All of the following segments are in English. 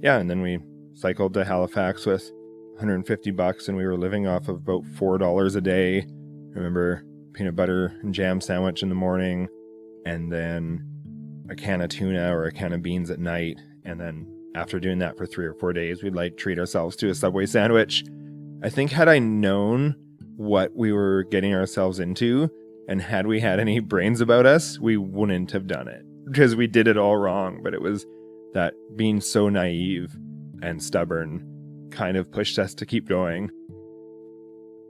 yeah, and then we cycled to Halifax with $150, and we were living off of about $4 a day. I remember peanut butter and jam sandwich in the morning, and then a can of tuna or a can of beans at night. And then after doing that for 3 or 4 days, we'd like treat ourselves to a Subway sandwich. I think had I known what we were getting ourselves into, and had we had any brains about us, we wouldn't have done it, because we did it all wrong. But it was that being so naive and stubborn kind of pushed us to keep going.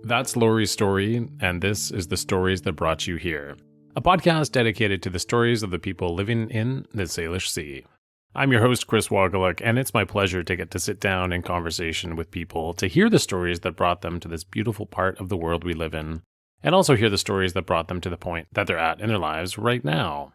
That's Laurie's story, and this is The Stories That Brought You Here, a podcast dedicated to the stories of the people living in the Salish Sea. I'm your host, Chris Wagaluk, and it's my pleasure to get to sit down in conversation with people to hear the stories that brought them to this beautiful part of the world we live in, and also hear the stories that brought them to the point that they're at in their lives right now.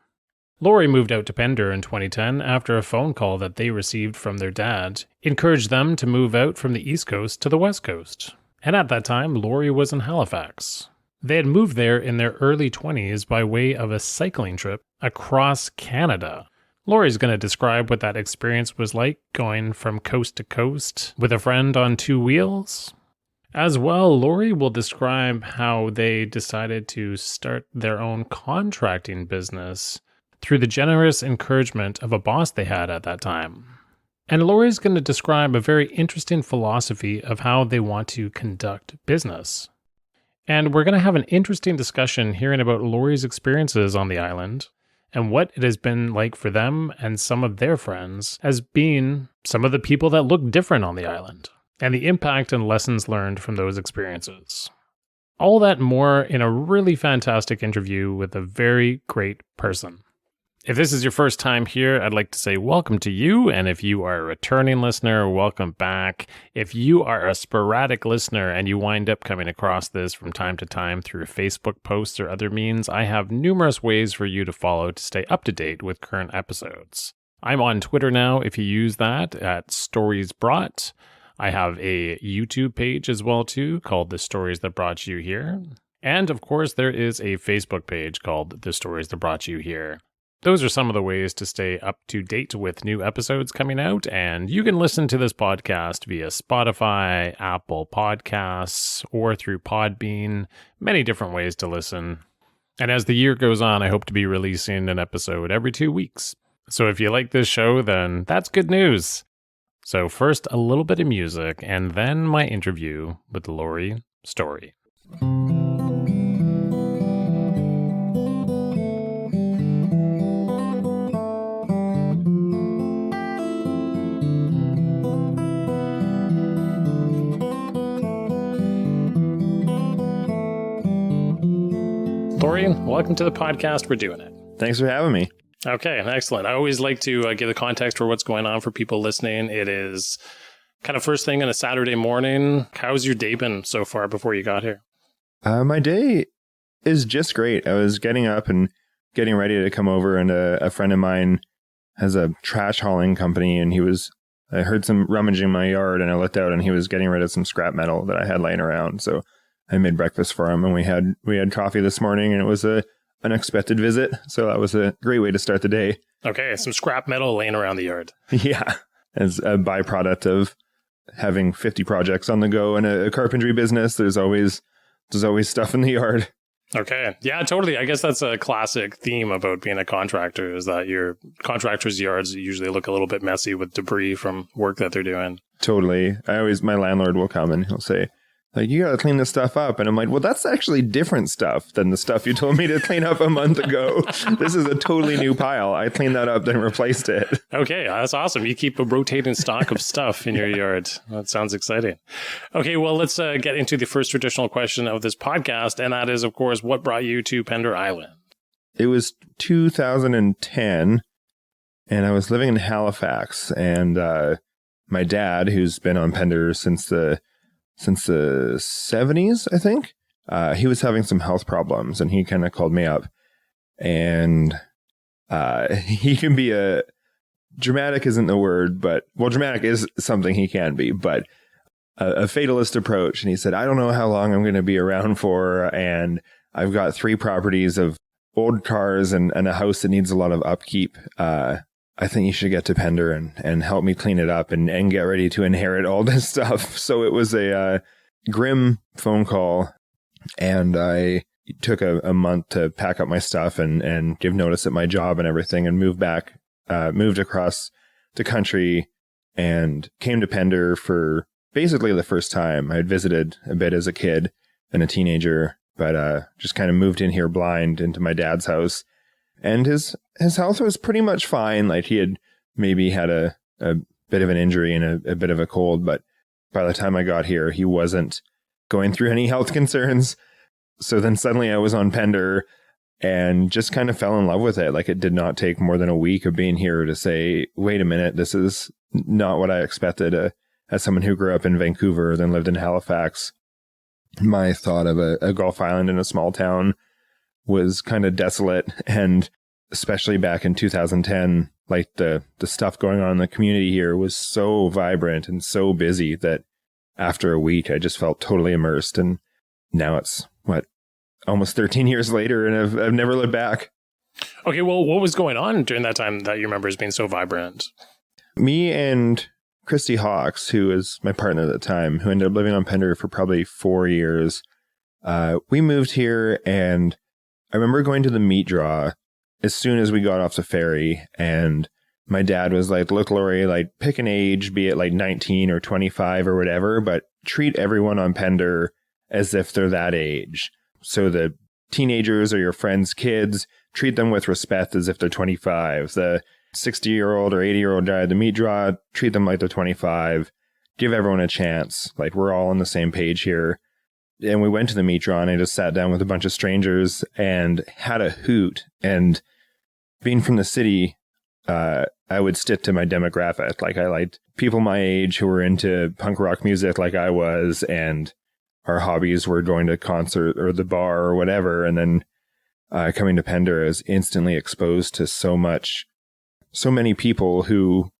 Laurie moved out to Pender in 2010 after a phone call that they received from their dad encouraged them to move out from the East Coast to the West Coast. And at that time, Laurie was in Halifax. They had moved there in their early 20s by way of a cycling trip across Canada. Laurie's going to describe what that experience was like, going from coast to coast with a friend on 2 wheels. As well, Laurie will describe how they decided to start their own contracting business through the generous encouragement of a boss they had at that time. And Laurie's going to describe a very interesting philosophy of how they want to conduct business. And we're going to have an interesting discussion hearing about Laurie's experiences on the island and what it has been like for them and some of their friends as being some of the people that look different on the island, and the impact and lessons learned from those experiences. All that and more in a really fantastic interview with a very great person. If this is your first time here, I'd like to say welcome to you, and if you are a returning listener, welcome back. If you are a sporadic listener and you wind up coming across this from time to time through Facebook posts or other means, I have numerous ways for you to follow to stay up to date with current episodes. I'm on Twitter now if you use that, at Stories Brought. I have a YouTube page as well too, called The Stories That Brought You Here. And of course, there is a Facebook page called The Stories That Brought You Here. Those are some of the ways to stay up to date with new episodes coming out, and you can listen to this podcast via Spotify, Apple Podcasts, or through Podbean. Many different ways to listen. And as the year goes on, I hope to be releasing an episode every 2 weeks. So if you like this show, then that's good news. So first, a little bit of music, and then my interview with Laurie Storrie. Laurie, welcome to the podcast. We're doing it. Thanks for having me. Okay, excellent. I always like to give the context for what's going on for people listening. It is kind of first thing on a Saturday morning. How's your day been so far before you got here? My day is just great. I was getting up and getting ready to come over, and a friend of mine has a trash hauling company, and I heard some rummaging in my yard, and I looked out, and he was getting rid of some scrap metal that I had laying around. So I made breakfast for him, and we had coffee this morning, and it was a unexpected visit. So that was a great way to start the day. Okay, some scrap metal laying around the yard. Yeah, as a byproduct of having 50 projects on the go in a carpentry business, there's always stuff in the yard. Okay. Yeah, totally. I guess that's a classic theme about being a contractor, is that your contractors' yards usually look a little bit messy with debris from work that they're doing. Totally. My landlord will come and he'll say, like, you got to clean this stuff up. And I'm like, well, that's actually different stuff than the stuff you told me to clean up a month ago. This is a totally new pile. I cleaned that up, then replaced it. Okay, that's awesome. You keep a rotating stock of stuff in your yard. That sounds exciting. Okay, well, let's get into the first traditional question of this podcast. And that is, of course, what brought you to Pender Island? It was 2010, and I was living in Halifax. And my dad, who's been on Pender since the 70s, I think. He was having some health problems, and he kind of called me up. And he can be dramatic isn't the word, but, well, dramatic is something he can be, but a fatalist approach. And he said, I don't know how long I'm going to be around for, and I've got 3 properties of old cars and a house that needs a lot of upkeep. I I think you should get to Pender and help me clean it up and get ready to inherit all this stuff. So it was a grim phone call, and I took a month to pack up my stuff and give notice at my job and everything, and moved across the country and came to Pender for basically the first time. I had visited a bit as a kid and a teenager, but just kind of moved in here blind into my dad's house. And his health was pretty much fine. Like, he had maybe had a bit of an injury and a bit of a cold, but by the time I got here, he wasn't going through any health concerns. So then suddenly I was on Pender and just kind of fell in love with it. Like, it did not take more than a week of being here to say, wait a minute, this is not what I expected as someone who grew up in Vancouver, then lived in Halifax. My thought of a Gulf Island in a small town was kind of desolate, and especially back in 2010, like the stuff going on in the community here was so vibrant and so busy that after a week I just felt totally immersed. And now it's almost 13 years later, and I've never looked back. Okay, well, what was going on during that time that you remember as being so vibrant? Me and Christy Hawks, who was my partner at the time, who ended up living on Pender for probably 4 years, we moved here, and I remember going to the meat draw as soon as we got off the ferry, and my dad was like, look, Laurie, like, pick an age, be it like 19 or 25 or whatever, but treat everyone on Pender as if they're that age. So the teenagers or your friends' kids, treat them with respect as if they're 25. The 60-year-old or 80-year-old guy at the meat draw, treat them like they're 25. Give everyone a chance. Like, we're all on the same page here. And we went to the meat draw, and I just sat down with a bunch of strangers and had a hoot. And being from the city, I would stick to my demographic. Like, I liked people my age who were into punk rock music like I was, and our hobbies were going to concert or the bar or whatever. And then coming to Pender, I was instantly exposed to so many people who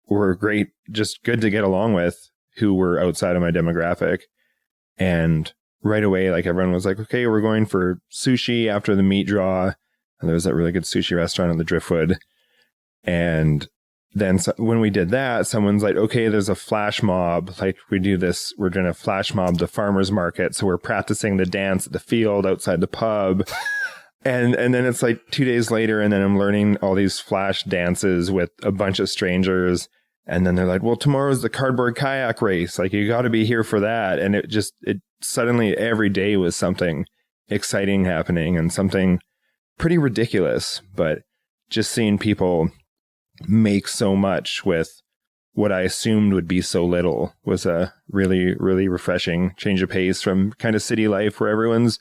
were great, just good to get along with, who were outside of my demographic. And right away, like, everyone was like, okay, we're going for sushi after the meat draw. And there was that really good sushi restaurant on the Driftwood. And then when we did that, someone's like, okay, there's a flash mob. Like, we're going to flash mob the farmer's market. So we're practicing the dance at the field outside the pub. And then it's like 2 days later, and then I'm learning all these flash dances with a bunch of strangers. And then they're like, well, tomorrow's the cardboard kayak race. Like, you got to be here for that. And it suddenly every day was something exciting happening and something pretty ridiculous. But just seeing people make so much with what I assumed would be so little was a really, really refreshing change of pace from kind of city life where everyone's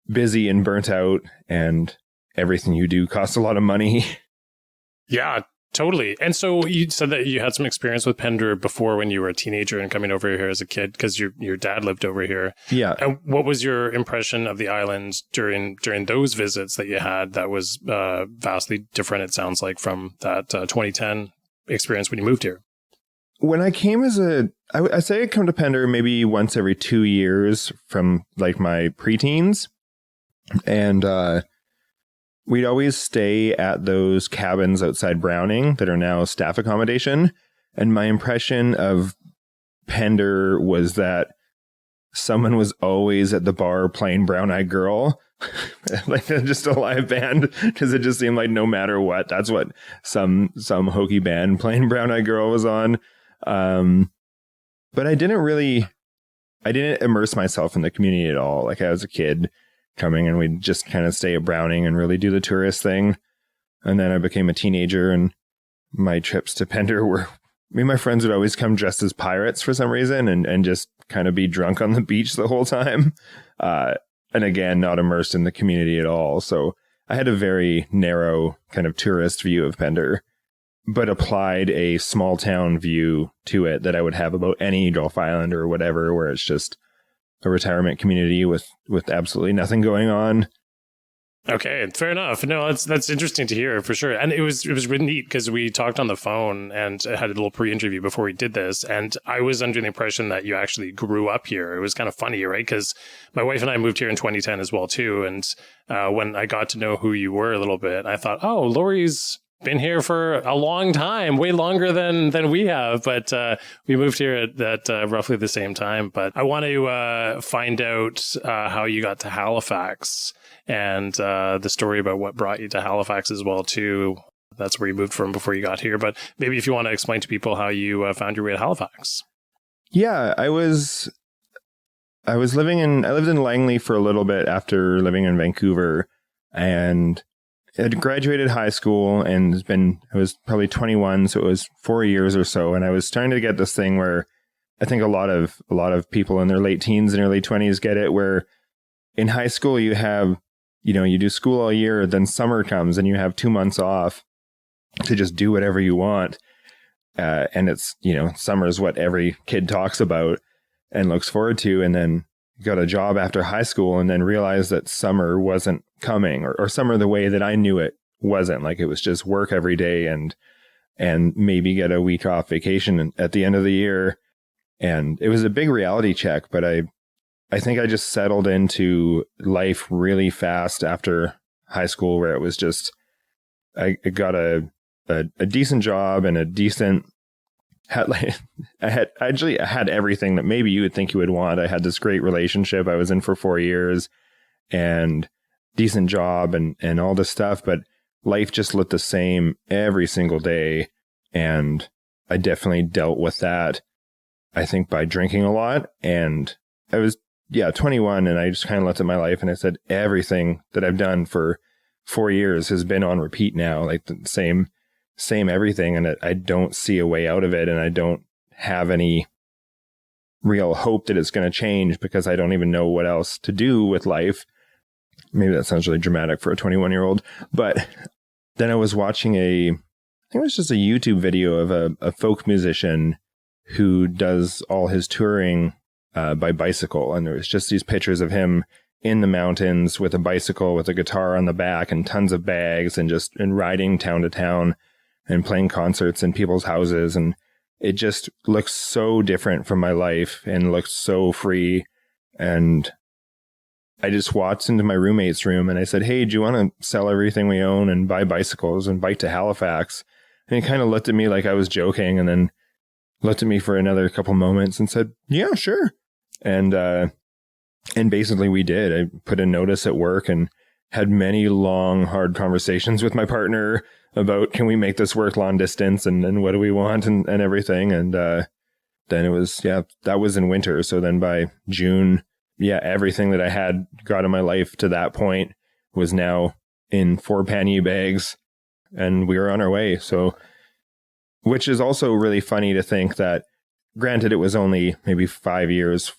busy and burnt out and everything you do costs a lot of money. Yeah, totally. And so you said that you had some experience with Pender before when you were a teenager and coming over here as a kid because your dad lived over here. Yeah. And what was your impression of the island during those visits that you had that was vastly different, it sounds like, from that 2010 experience when you moved here? When I came I say I come to Pender maybe once every 2 years from like my preteens. And we'd always stay at those cabins outside Browning that are now staff accommodation. And my impression of Pender was that someone was always at the bar playing Brown Eyed Girl, like just a live band, because it just seemed like no matter what, that's what some hokey band playing Brown Eyed Girl was on. But I didn't immerse myself in the community at all. Like, I was a kid coming, and we'd just kind of stay at Browning and really do the tourist thing. And then I became a teenager, and my trips to Pender were, me and my friends would always come dressed as pirates for some reason and just kind of be drunk on the beach the whole time. And again, not immersed in the community at all. So I had a very narrow kind of tourist view of Pender, but applied a small town view to it that I would have about any Gulf Island or whatever, where it's just a retirement community with absolutely nothing going on. Okay, fair enough. No, that's interesting to hear for sure. And it was really neat because we talked on the phone and had a little pre-interview before we did this. And I was under the impression that you actually grew up here. It was kind of funny, right? Because my wife and I moved here in 2010 as well too. And when I got to know who you were a little bit, I thought, oh, Laurie's been here for a long time, way longer than we have, but we moved here at roughly the same time. But I want to find out how you got to Halifax and the story about what brought you to Halifax as well, too. That's where you moved from before you got here. But maybe if you want to explain to people how you found your way to Halifax. Yeah, I lived in Langley for a little bit after living in Vancouver, and I had graduated high school and I was probably 21, so it was 4 years or so. And I was starting to get this thing where I think a lot of people in their late teens and early 20s get it, where in high school you have, you do school all year, then summer comes and you have 2 months off to just do whatever you want. And it's, summer is what every kid talks about and looks forward to. And then got a job after high school and then realized that summer wasn't coming, or summer the way that I knew it wasn't. Like, it was just work every day and maybe get a week off vacation at the end of the year. And it was a big reality check, but I think I just settled into life really fast after high school, where it was just, I got a decent job and I had everything that maybe you would think you would want. I had this great relationship I was in for 4 years and decent job and all this stuff, but life just looked the same every single day. And I definitely dealt with that, I think, by drinking a lot. And I was, 21, and I just kind of looked at my life and I said, everything that I've done for 4 years has been on repeat now, like the same everything, and I don't see a way out of it, and I don't have any real hope that it's going to change because I don't even know what else to do with life. Maybe that sounds really dramatic for a 21-year-old, but then I was watching I think it was just a YouTube video of a folk musician who does all his touring by bicycle, and there was just these pictures of him in the mountains with a bicycle with a guitar on the back and tons of bags and riding town to town and playing concerts in people's houses. And it just looks so different from my life and looks so free. And I just walked into my roommate's room and I said, "Hey, do you want to sell everything we own and buy bicycles and bike to Halifax?" And he kind of looked at me like I was joking, and then looked at me for another couple moments and said, "Yeah, sure." And basically we did. I put a notice at work and had many long, hard conversations with my partner about, can we make this work long distance, and what do we want and everything. And then it was, that was in winter. So then by June, everything that I had got in my life to that point was now in 4 pannier bags, and we were on our way. So, which is also really funny to think that, granted, it was only maybe 4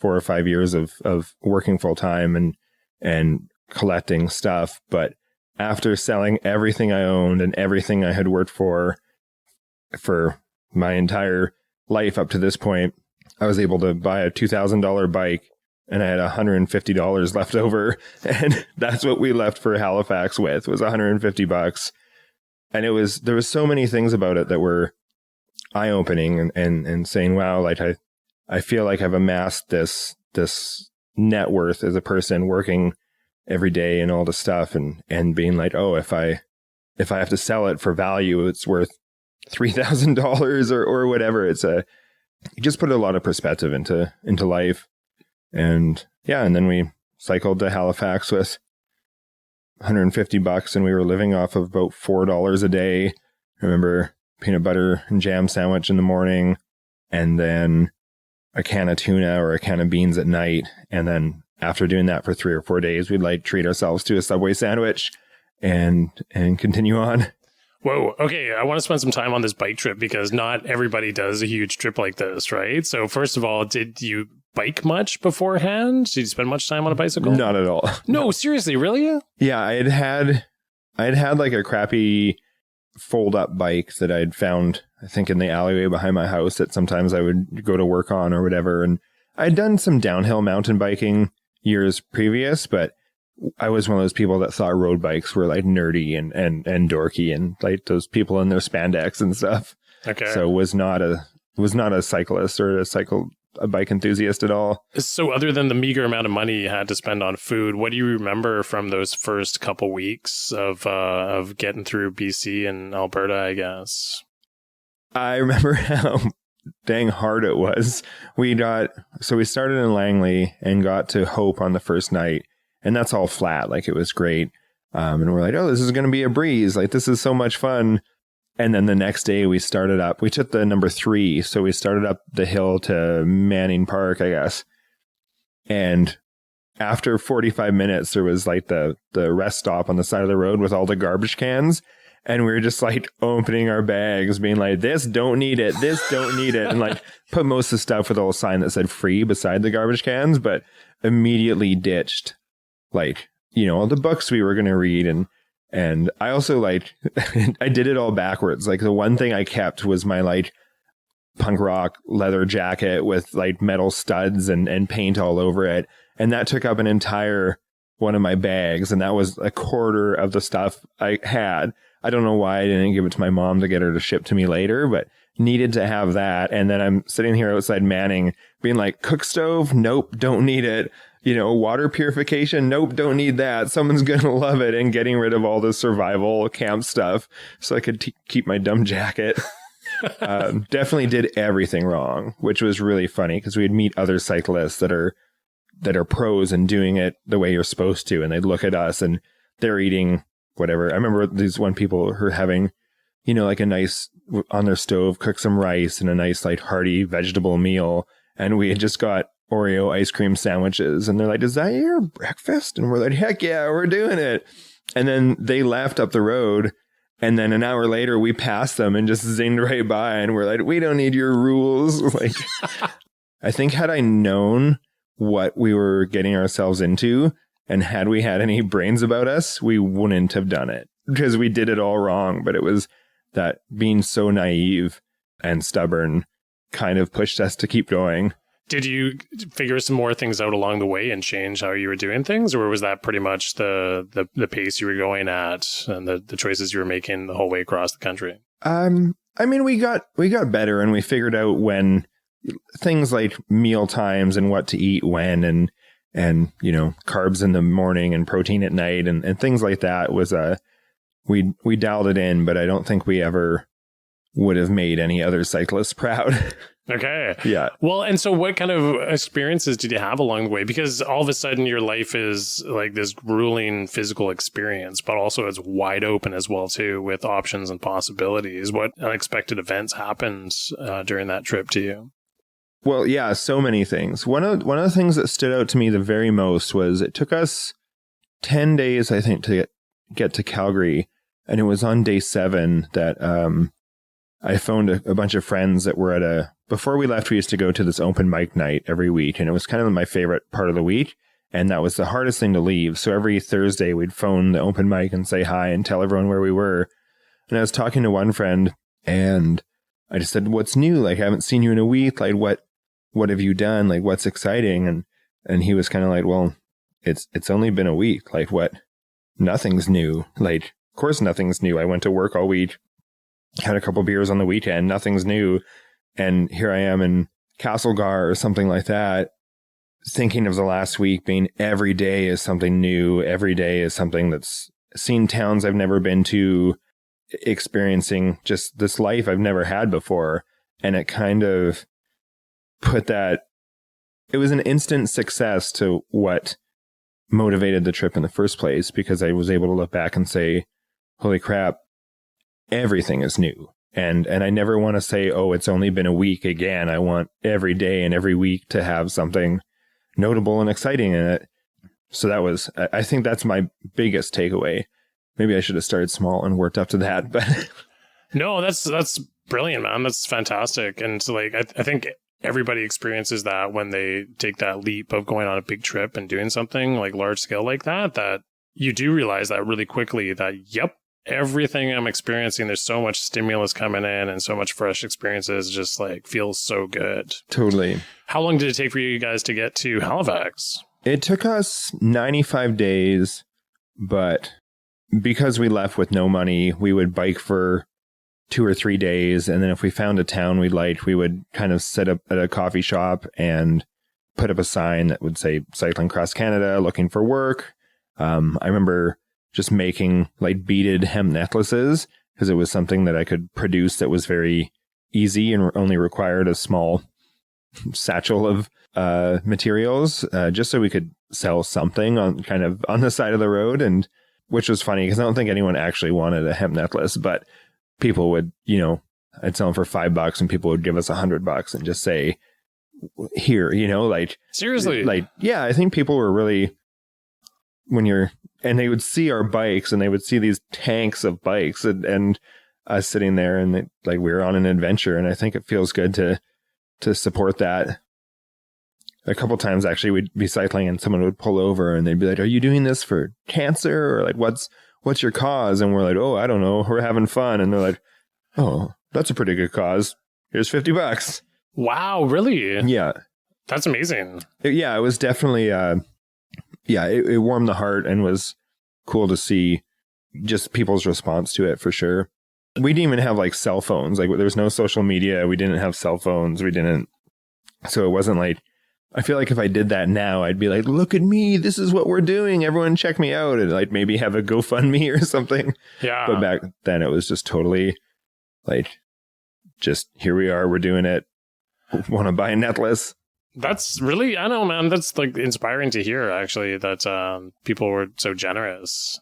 or 5 years of working full time and collecting stuff, but after selling everything I owned and everything I had worked for my entire life up to this point, I was able to buy a $2,000 bike, and I had $150 left over. And that's what we left for Halifax with, was $150. And there was so many things about it that were eye-opening and saying, wow, like I feel like I've amassed this net worth as a person working every day and all the stuff, and being like, oh, if I have to sell it for value, it's worth $3,000 or whatever. It just put a lot of perspective into life. And and then we cycled to Halifax with $150, and we were living off of about $4 a day. I remember peanut butter and jam sandwich in the morning, and then a can of tuna or a can of beans at night. And then after doing that for 3 or 4 days, we'd like treat ourselves to a Subway sandwich and continue on. Whoa. Okay. I want to spend some time on this bike trip, because not everybody does a huge trip like this, right? So first of all, did you bike much beforehand? Did you spend much time on a bicycle? Not at all. No, seriously, really? Yeah, I had like a crappy fold-up bike that I'd found, I think, in the alleyway behind my house that sometimes I would go to work on or whatever. And I'd done some downhill mountain biking years previous, but I was one of those people that thought road bikes were like nerdy and dorky, and like those people in their spandex and stuff. Okay. So was not a cyclist or a a bike enthusiast at all. So other than the meager amount of money you had to spend on food, what do you remember from those first couple weeks of getting through BC and Alberta, I guess? I remember how dang hard it was. We started in Langley and got to Hope on the first night, and that's all flat. Like, it was great. And we're like, oh, this is going to be a breeze. Like, this is so much fun. And then the next day we started up. We took the number 3. So we started up the hill to Manning Park, I guess. And after 45 minutes, there was like the rest stop on the side of the road with all the garbage cans. And we were just like opening our bags, being like, this don't need it. This don't need it. And like put most of the stuff with a little sign that said free beside the garbage cans, but immediately ditched like, all the books we were going to read. And I also like, I did it all backwards. Like, the one thing I kept was my like punk rock leather jacket with like metal studs and paint all over it. And that took up an entire one of my bags. And that was a quarter of the stuff I had. I don't know why I didn't give it to my mom to get her to ship to me later, but needed to have that. And then I'm sitting here outside Manning being like, cook stove? Nope, don't need it. Water purification? Nope, don't need that. Someone's going to love it. And getting rid of all the survival camp stuff so I could keep my dumb jacket. Definitely did everything wrong, which was really funny because we'd meet other cyclists that are pros and doing it the way you're supposed to. And they'd look at us and they're eating whatever. I remember these one people who were having, like a nice on their stove, cook some rice and a nice like hearty vegetable meal. And we had just got Oreo ice cream sandwiches. And they're like, is that your breakfast? And we're like, heck yeah, we're doing it. And then they left up the road. And then an hour later, we passed them and just zinged right by. And we're like, we don't need your rules. Like, I think had I known what we were getting ourselves into, and had we had any brains about us, we wouldn't have done it because we did it all wrong. But it was that being so naive and stubborn kind of pushed us to keep going. Did you figure some more things out along the way and change how you were doing things? Or was that pretty much the pace you were going at and the choices you were making the whole way across the country? I mean, we got better, and we figured out when things like meal times and what to eat when, and carbs in the morning and protein at night and things like that was we dialed it in, but I don't think we ever would have made any other cyclists proud. Okay. Yeah. Well, and so what kind of experiences did you have along the way? Because all of a sudden your life is like this grueling physical experience, but also it's wide open as well, too, with options and possibilities. What unexpected events happened during that trip to you? Well, yeah, so many things. One of the things that stood out to me the very most was it took us 10 days, I think, to get to Calgary. And it was on day 7 that I phoned a bunch of friends that were before we left, we used to go to this open mic night every week. And it was kind of my favorite part of the week. And that was the hardest thing to leave. So every Thursday we'd phone the open mic and say hi and tell everyone where we were. And I was talking to one friend and I just said, what's new? Like, I haven't seen you in a week. Like, what have you done? Like, what's exciting? And he was kind of like, well, it's only been a week. Like, what? Nothing's new. Like, of course nothing's new. I went to work all week, had a couple beers on the weekend. Nothing's new. And here I am in Castlegar or something like that, thinking of the last week being every day is something new. Every day is something that's seen towns I've never been to, experiencing just this life I've never had before. And it kind of put that, it was an instant success to what motivated the trip in the first place, because I was able to look back and say, holy crap, everything is new. And I never want to say, oh, it's only been a week again. I want every day and every week to have something notable and exciting in it. So I think that's my biggest takeaway. Maybe I should have started small and worked up to that, but no, that's brilliant, man. That's fantastic. And so, like, I think everybody experiences that when they take that leap of going on a big trip and doing something like large scale like that you do realize that really quickly that, yep, everything I'm experiencing, there's so much stimulus coming in and so much fresh experiences, just like feels so good. Totally. How long did it take for you guys to get to Halifax? It took us 95 days, but because we left with no money, we would bike for 2 or 3 days. And then if we found a town we liked, we would kind of set up at a coffee shop and put up a sign that would say cycling across Canada, looking for work. I remember just making like beaded hemp necklaces because it was something that I could produce that was very easy and only required a small satchel of materials, just so we could sell something on the side of the road. And which was funny because I don't think anyone actually wanted a hemp necklace, but people would, I'd sell them for $5 and people would give us $100 and just say, here, like seriously, like, yeah, I think people were really, and they would see our bikes and they would see these tanks of bikes and us sitting there and we were on an adventure. And I think it feels good to support that. A couple times actually we'd be cycling and someone would pull over and they'd be like, are you doing this for cancer? Or like, what's your cause? And we're like, oh, I don't know. We're having fun. And they're like, oh, that's a pretty good cause. Here's $50. Wow, really? Yeah. That's amazing. It was definitely, it warmed the heart and was cool to see just people's response to it for sure. We didn't even have like cell phones. Like there was no social media. We didn't have cell phones. So it wasn't like, I feel like if I did that now, I'd be like, look at me. This is what we're doing. Everyone check me out. And like maybe have a GoFundMe or something. Yeah. But back then it was just totally like, just here we are. We're doing it. Want to buy a necklace? That's really, I don't know, man. That's like inspiring to hear, actually, that people were so generous.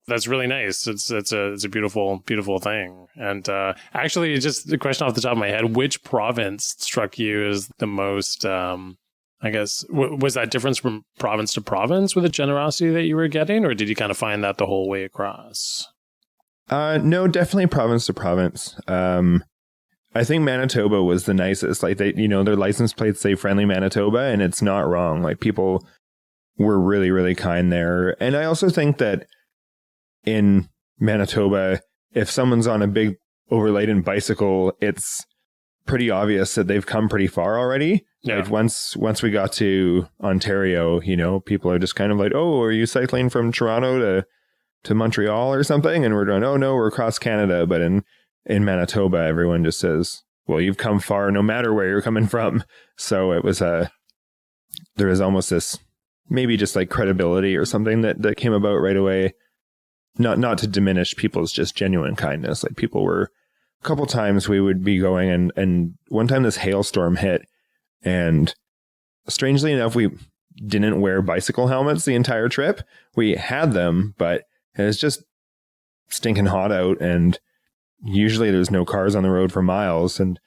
That's really nice. It's a beautiful, beautiful thing. And actually, just the question off the top of my head, which province struck you as the most, I guess, was that difference from province to province with the generosity that you were getting? Or did you kind of find that the whole way across? No, definitely province to province. I think Manitoba was the nicest. Like their license plates say friendly Manitoba, and it's not wrong. Like people were really, really kind there. And I also think that in Manitoba, if someone's on a big overladen bicycle, it's pretty obvious that they've come pretty far already. Yeah. Like once we got to Ontario, people are just kind of like, oh, are you cycling from Toronto to Montreal or something? And we're going, oh no, we're across Canada. But in Manitoba, everyone just says, well, you've come far no matter where you're coming from. So it was there was almost this maybe just like credibility or something that came about right away. Not to diminish people's just genuine kindness. Like people were, a couple times we would be going and one time this hailstorm hit and strangely enough, we didn't wear bicycle helmets the entire trip. We had them, but it was just stinking hot out and usually there's no cars on the road for miles. And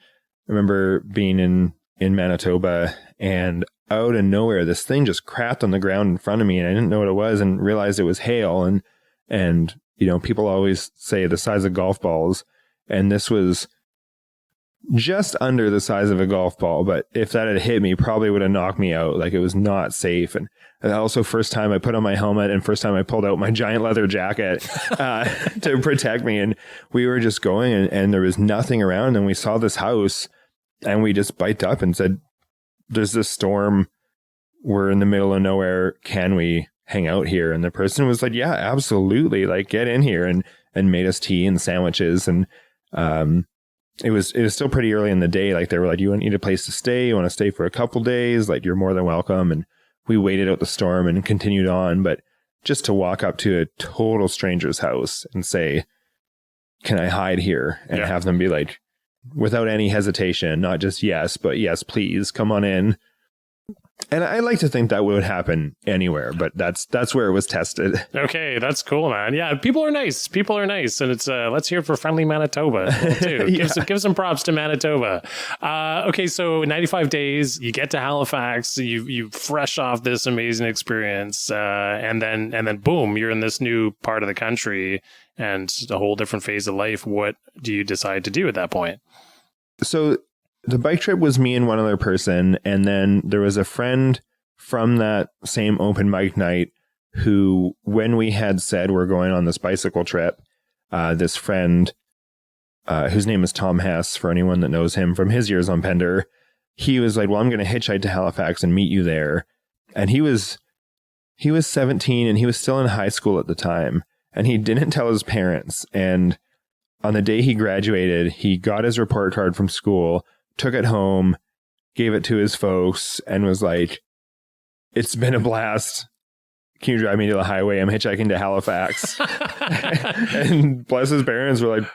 I remember being in Manitoba and out of nowhere, this thing just crapped on the ground in front of me and I didn't know what it was and realized it was hail. And people always say the size of golf balls. And this was just under the size of a golf ball. But if that had hit me, probably would have knocked me out. Like it was not safe. And also first time I put on my helmet and first time I pulled out my giant leather jacket to protect me. And we were just going and there was nothing around. And we saw this house and we just biked up and said, there's this storm. We're in the middle of nowhere. Can we hang out here? And the person was like, yeah, absolutely. Like get in here and made us tea and sandwiches. And it was still pretty early in the day. Like they were like, you need a place to stay. You want to stay for a couple days? Like you're more than welcome. And we waited out the storm and continued on. But just to walk up to a total stranger's house and say, can I hide here? And have them be like, without any hesitation, not just yes, but yes, please come on in. And I like to think that would happen anywhere, but that's where it was tested. Okay, that's cool, man. Yeah, people are nice. People are nice, and it's let's hear it for friendly Manitoba as well, too. Give some props to Manitoba. Okay, so 95 days, you get to Halifax, you fresh off this amazing experience, and then boom, you're in this new part of the country and a whole different phase of life. What do you decide to do at that point? So the bike trip was me and one other person. And then there was a friend from that same open mic night who, when we had said we're going on this bicycle trip, this friend, whose name is Tom Hess, for anyone that knows him from his years on Pender, he was like, well, I'm going to hitchhike to Halifax and meet you there. And he was 17 and he was still in high school at the time. And he didn't tell his parents. And on the day he graduated, he got his report card from school, took it home, gave it to his folks, and was like, "It's been a blast. Can you drive me to the highway? I'm hitchhiking to Halifax." And bless his parents were like,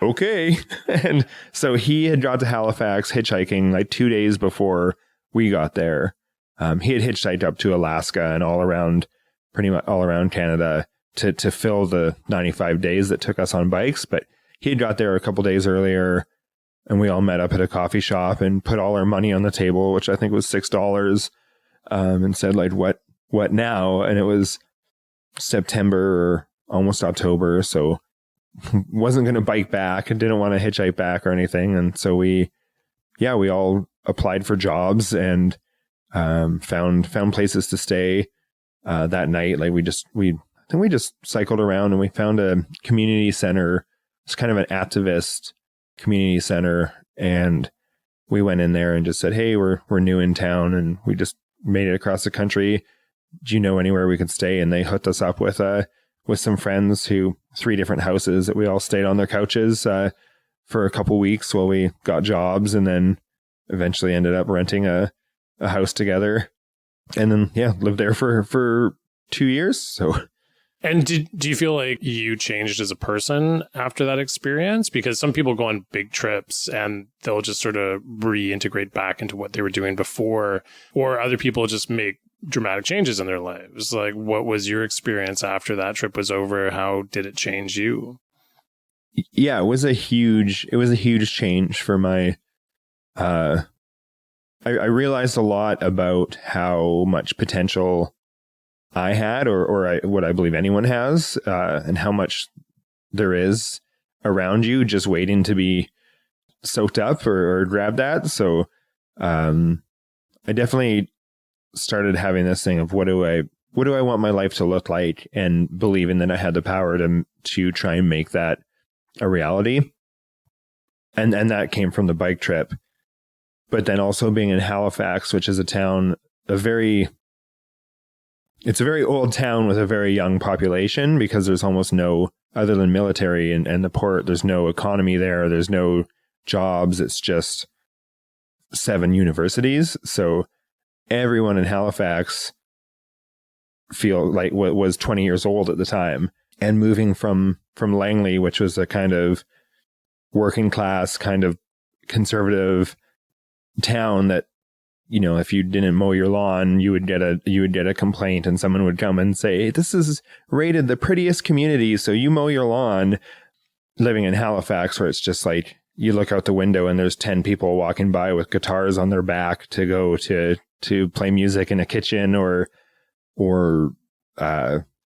"Okay." And so he had got to Halifax hitchhiking like 2 days before we got there. He had hitchhiked up to Alaska and pretty much all around Canada to fill the 95 days that took us on bikes. But he had got there a couple days earlier, and we all met up at a coffee shop and put all our money on the table, which I think was $6, and said, like, what now? And it was September or almost October, so wasn't going to bike back and didn't want to hitchhike back or anything. And so we all applied for jobs and found places to stay that night. Like we just cycled around and we found a community center. It's kind of an activist community center, and we went in there and just said, "Hey, we're new in town and we just made it across the country. Do you know anywhere we could stay?" And they hooked us up with some friends 3 different houses that we all stayed on their couches for a couple weeks while we got jobs, and then eventually ended up renting a house together, and then lived there for 2 years. So. And do you feel like you changed as a person after that experience? Because some people go on big trips and they'll just sort of reintegrate back into what they were doing before, or other people just make dramatic changes in their lives. Like, what was your experience after that trip was over? How did it change you? Yeah, it was a huge change for my, I realized a lot about how much potential I had, or what I believe anyone has, and how much there is around you just waiting to be soaked up or grabbed at. So I definitely started having this thing of what do I want my life to look like, and believing that I had the power to try and make that a reality. And that came from the bike trip. But then also being in Halifax, which is a town, it's a very old town with a very young population, because there's almost no, other than military and the port, there's no economy there. There's no jobs. It's just 7 universities. So everyone in Halifax feel like what was 20 years old at the time, and moving from Langley, which was a kind of working class, kind of conservative town that, you know, if you didn't mow your lawn, you would get a complaint, and someone would come and say, "This is rated the prettiest community, so you mow your lawn." Living in Halifax, where it's just like you look out the window and there's 10 people walking by with guitars on their back to go to play music in a kitchen or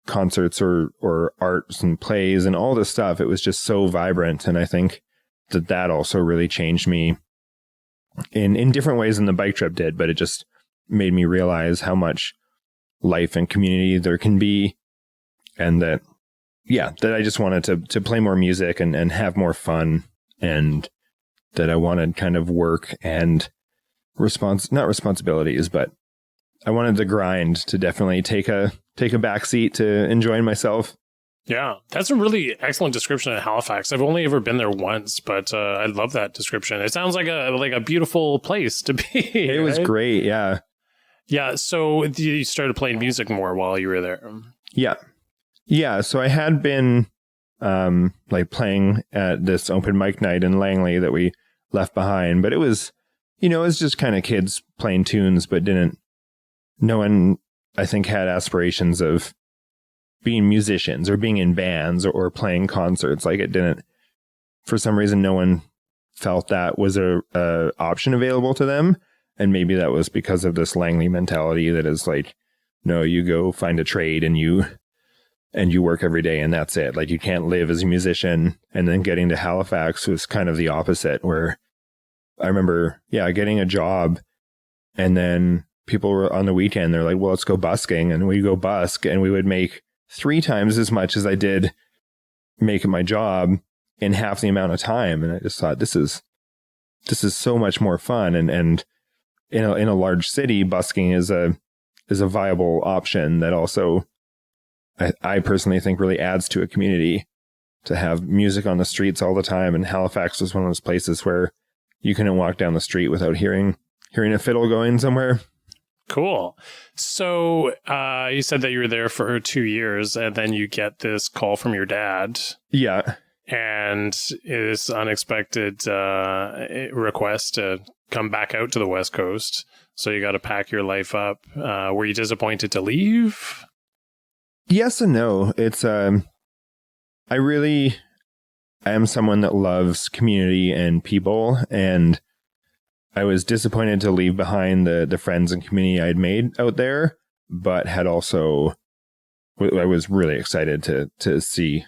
concerts or arts and plays and all this stuff. It was just so vibrant, and I think that also really changed me in different ways than the bike trip did, but it just made me realize how much life and community there can be, and that I just wanted to play more music and have more fun, and that I wanted kind of work and not responsibilities, but I wanted the grind to definitely take a backseat to enjoying myself. Yeah, that's a really excellent description of Halifax. I've only ever been there once, but I love that description. It sounds like a beautiful place to be. It was great, yeah. Yeah, so you started playing music more while you were there. Yeah. So I had been like playing at this open mic night in Langley that we left behind, but it was just kind of kids playing tunes, but no one, I think, had aspirations of being musicians or being in bands or playing concerts. Like, it didn't, for some reason, no one felt that was a option available to them. And maybe that was because of this Langley mentality that is like, no, you go find a trade and you work every day and that's it. Like, you can't live as a musician. And then getting to Halifax was kind of the opposite, where I remember, getting a job, and then people were on the weekend, they're like, well, let's go busking. And we go busk, and we would make 3 times as much as I did make my job in half the amount of time. And I just thought, this is so much more fun. And in a large city, busking is a viable option that also I personally think really adds to a community have music on the streets all the time. And Halifax was one of those places where you couldn't walk down the street without hearing a fiddle going somewhere. Cool. So you said that you were there for 2 years, and then you get this call from your dad. Yeah. And this unexpected request to come back out to the West Coast. So you got to pack your life up. Were you disappointed to leave? Yes and no. It's I am someone that loves community and people, and I was disappointed to leave behind the friends and community I'd made out there, but I was really excited to see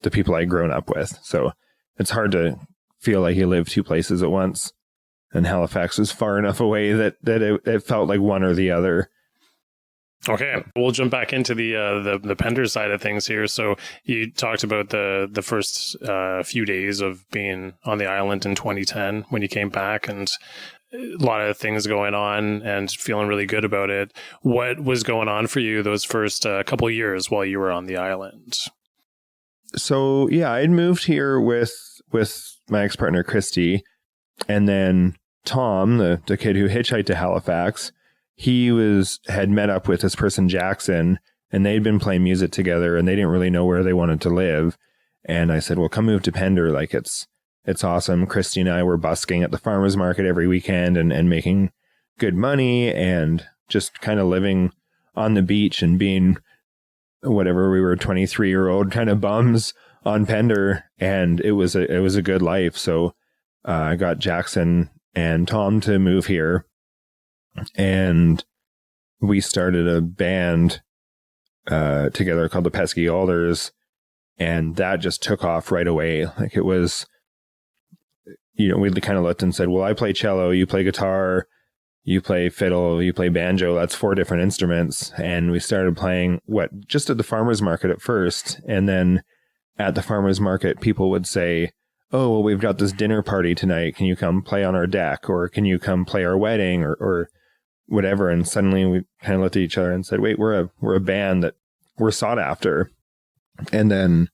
the people I'd grown up with. So it's hard to feel like you live two places at once. And Halifax was far enough away that it felt like one or the other. Okay, we'll jump back into the Pender side of things here. So you talked about the first few days of being on the island in 2010 when you came back, and a lot of things going on and feeling really good about it. What was going on for you those first couple of years while you were on the island? So yeah, I'd moved here with my ex-partner Christy, and then Tom, the kid who hitchhiked to Halifax. He had met up with this person, Jackson, and they'd been playing music together, and they didn't really know where they wanted to live. And I said, well, come move to Pender. Like, it's awesome. Christy and I were busking at the farmer's market every weekend and making good money and just kind of living on the beach and being whatever, we were 23-year-old kind of bums on Pender. And it was a good life. So I got Jackson and Tom to move here. And we started a band together called the Pesky Alders, and that just took off right away. Like, it was, we kind of looked and said, well, I play cello, you play guitar, you play fiddle, you play banjo. That's 4 different instruments. And we started playing just at the farmer's market at first. And then at the farmer's market, people would say, oh, well, we've got this dinner party tonight. Can you come play on our deck? Or can you come play our wedding? Or whatever. And suddenly we kind of looked at each other and said, wait, we're a band that we're sought after. And then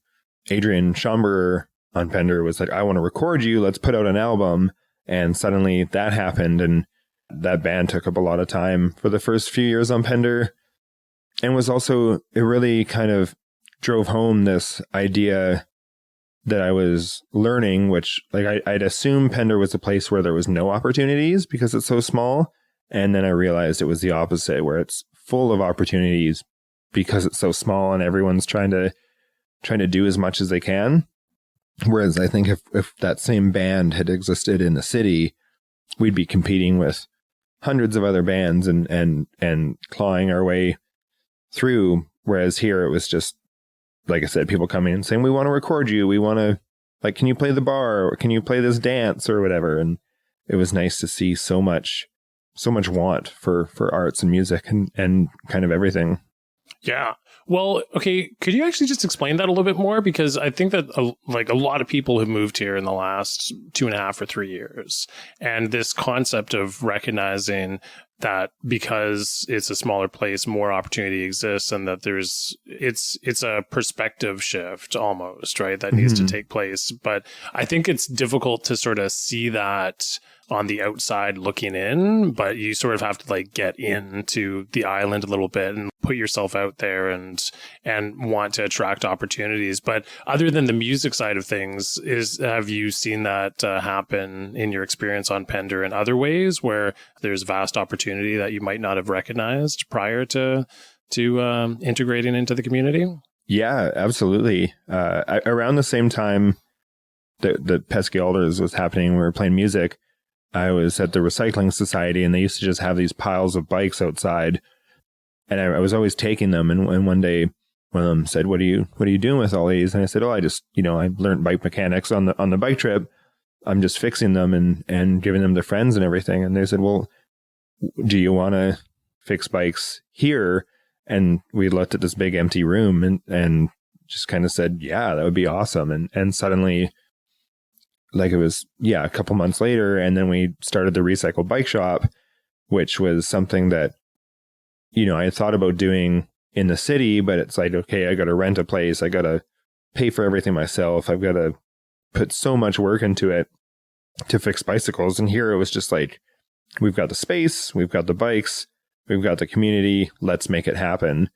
Adrian Schomburger on Pender was like, I want to record you. Let's put out an album. And suddenly that happened. And that band took up a lot of time for the first few years on Pender. And it really kind of drove home this idea that I was learning, which I'd assume Pender was a place where there was no opportunities because it's so small. And then I realized it was the opposite, where it's full of opportunities because it's so small and everyone's trying to do as much as they can. Whereas I think if that same band had existed in the city, we'd be competing with hundreds of other bands and clawing our way through. Whereas here it was just, like I said, people coming and saying, we want to record you. We want to, can you play the bar? Or can you play this dance or whatever? And it was nice to see so much want for arts and music and kind of everything. Yeah. Well, okay. Could you actually just explain that a little bit more? Because I think that a lot of people have moved here in the last 2.5 or 3 years. And this concept of recognizing that because it's a smaller place, more opportunity exists, and that it's a perspective shift almost, right? That needs to take place. But I think it's difficult to sort of see that on the outside looking in, but you sort of have to get into the island a little bit and put yourself out there and want to attract opportunities. But other than the music side of things, have you seen that happen in your experience on Pender in other ways where there's vast opportunity that you might not have recognized prior to integrating into the community? Yeah, absolutely. Around the same time that Pesky Alders was happening, we were playing music. I was at the Recycling Society, and they used to just have these piles of bikes outside, and I was always taking them. And one day, one of them said, "What are you doing with all these?" And I said, "Oh, I just, I learned bike mechanics on the bike trip. I'm just fixing them and giving them to friends and everything." And they said, "Well, do you want to fix bikes here?" And we looked at this big empty room and just kind of said, "Yeah, that would be awesome." And suddenly, it was, a couple months later, and then we started the Recycle Bike Shop, which was something that, I had thought about doing in the city, but it's like, okay, I got to rent a place. I got to pay for everything myself. I've got to put so much work into it to fix bicycles. And here it was just like, we've got the space, we've got the bikes, we've got the community, let's make it happen.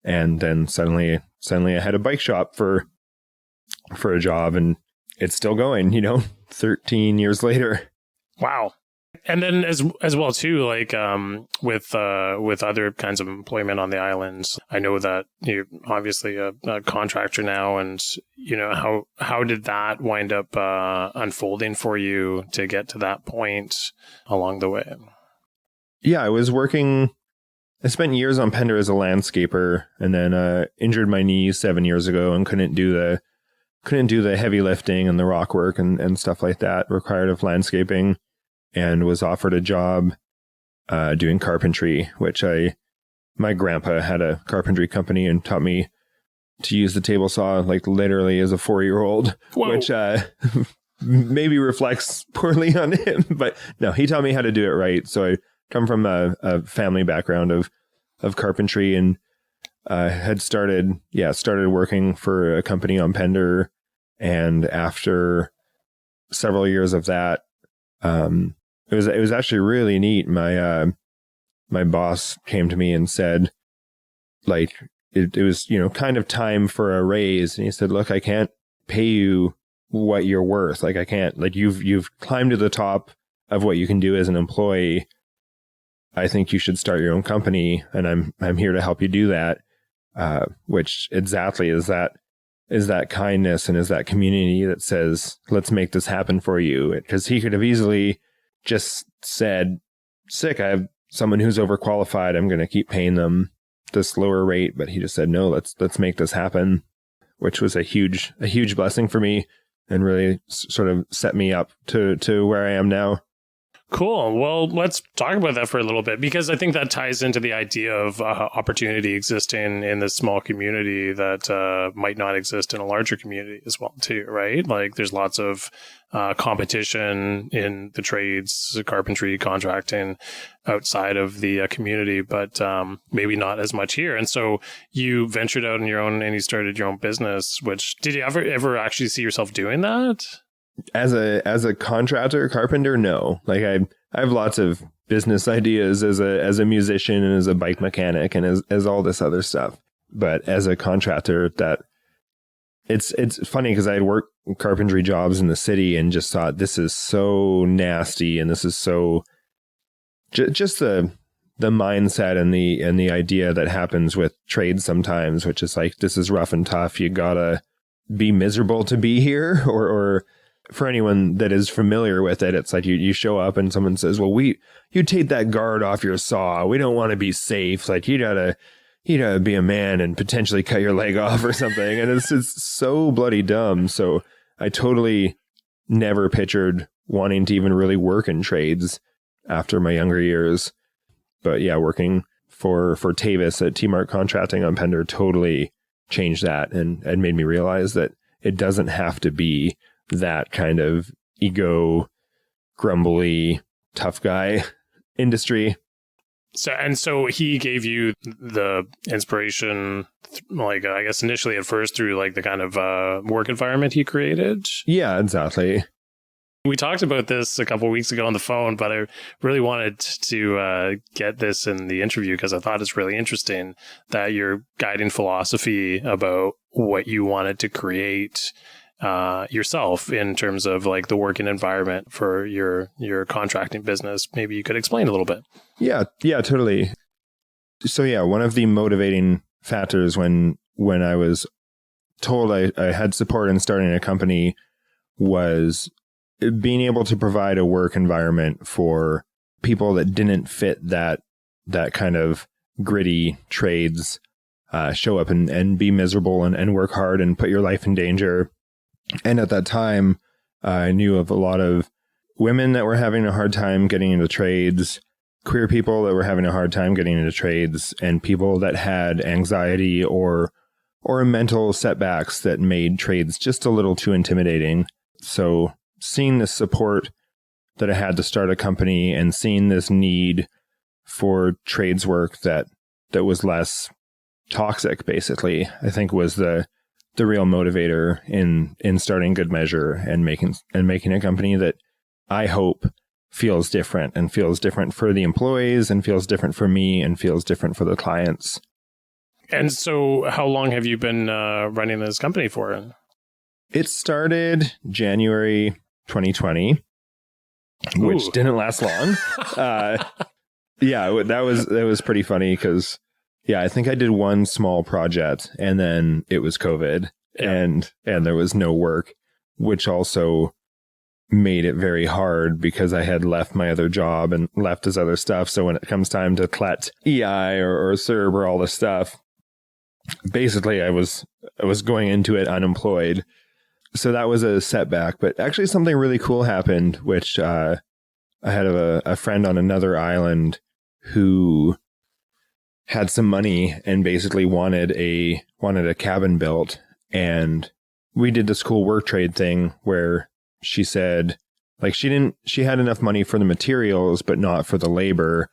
And then suddenly I had a bike shop for a job, and it's still going, 13 years later. Wow. And then as well too, like with other kinds of employment on the islands, I know that you're obviously a contractor now, and how did that wind up unfolding for you to get to that point along the way? Yeah, I spent years on Pender as a landscaper, and then injured my knee 7 years ago and couldn't do the heavy lifting and the rock work and stuff like that required of landscaping, and was offered a job doing carpentry, which my grandpa had a carpentry company and taught me to use the table saw like literally as a 4-year-old, which maybe reflects poorly on him, but no, he taught me how to do it right. So I come from a family background of carpentry, and had started working for a company on Pender. And after several years of that, it was actually really neat. My boss came to me and said, like, it was, kind of time for a raise. And he said, look, I can't pay you what you're worth. Like, I can't, like, you've climbed to the top of what you can do as an employee. I think you should start your own company, and I'm here to help you do that. Which exactly is that kindness and is that community that says, let's make this happen for you. Because he could have easily just said, sick, I have someone who's overqualified, I'm going to keep paying them this lower rate. But he just said, no, let's make this happen, which was a huge blessing for me, and really sort of set me up to where I am now. Cool. Well, let's talk about that for a little bit, because I think that ties into the idea of opportunity existing in this small community that might not exist in a larger community as well, too, right? Like, there's lots of competition in the trades, carpentry, contracting outside of the community, but maybe not as much here. And so you ventured out on your own and you started your own business, which, did you ever actually see yourself doing that? As a contractor, carpenter, no. Like, I have lots of business ideas as a musician and as a bike mechanic and as all this other stuff. But as a contractor, that it's funny because I had worked carpentry jobs in the city and just thought, this is so nasty, and this is so just the mindset and the idea that happens with trades sometimes, which is like, this is rough and tough. You gotta be miserable to be here, or for anyone that is familiar with it, it's like you show up and someone says, well, you take that guard off your saw. We don't want to be safe. Like, you gotta be a man and potentially cut your leg off or something. And it's so bloody dumb. So I totally never pictured wanting to even really work in trades after my younger years. But yeah, working for Tavis at T-Mark Contracting on Pender totally changed that and made me realize that it doesn't have to be that kind of ego, grumbly, tough guy industry. So he gave you the inspiration, like, I guess initially at first through like the kind of work environment he created. Yeah, exactly. We talked about this a couple of weeks ago on the phone, but I really wanted to get this in the interview because I thought it's really interesting that your guiding philosophy about what you wanted to create yourself in terms of like the working environment for your contracting business. Maybe you could explain a little bit. Yeah, totally. So yeah, one of the motivating factors when I was told I had support in starting a company was being able to provide a work environment for people that didn't fit that kind of gritty trades, show up and be miserable and work hard and put your life in danger. And at that time, I knew of a lot of women that were having a hard time getting into trades, queer people that were having a hard time getting into trades, and people that had anxiety or mental setbacks that made trades just a little too intimidating. So seeing the support that I had to start a company and seeing this need for trades work that was less toxic, basically, I think was the the real motivator in starting Good Measure and making a company that I hope feels different for the employees and feels different for me and feels different for the clients. And so how long have you been running this company for? It started January 2020, which didn't last long. That was pretty funny because, I think I did one small project and then it was COVID and there was no work, which also made it very hard because I had left my other job and left this other stuff. So when it comes time to collect EI or CERB or all this stuff, basically I was going into it unemployed. So that was a setback, but actually something really cool happened, which I had a friend on another island who had some money and basically wanted a cabin built. And we did this cool work trade thing where she said, like, she had enough money for the materials, but not for the labor.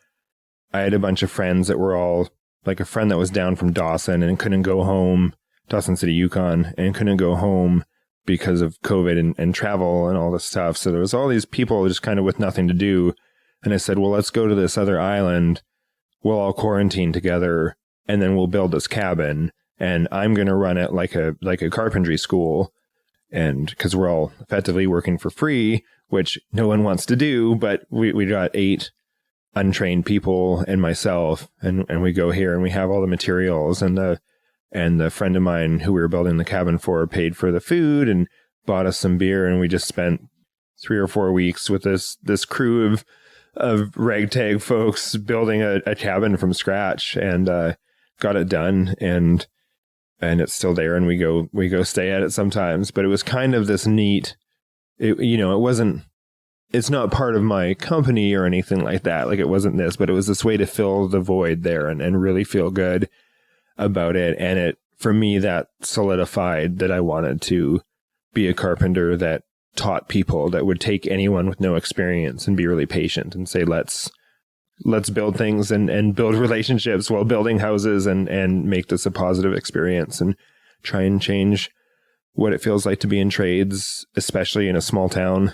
I had a bunch of friends that were all, like a friend that was down from Dawson and couldn't go home, Dawson City, Yukon, and couldn't go home because of COVID and travel and all this stuff. So there was all these people just kind of with nothing to do. And I said, well, let's go to this other island. We'll all quarantine together and then we'll build this cabin. And I'm going to run it like a carpentry school. And because we're all effectively working for free, which no one wants to do, but we got 8 untrained people and myself, and we go here and we have all the materials, and the friend of mine who we were building the cabin for paid for the food and bought us some beer, and we just spent 3 or 4 weeks with this crew of ragtag folks building a cabin from scratch, and got it done, and it's still there, and we go stay at it sometimes. But it was kind of this neat, it's not part of my company or anything like that. Like, it wasn't this, but it was this way to fill the void there and really feel good about it. And it, for me, that solidified that I wanted to be a carpenter that taught people, that would take anyone with no experience and be really patient and say, let's build things and build relationships while building houses and make this a positive experience and try and change what it feels like to be in trades, especially in a small town.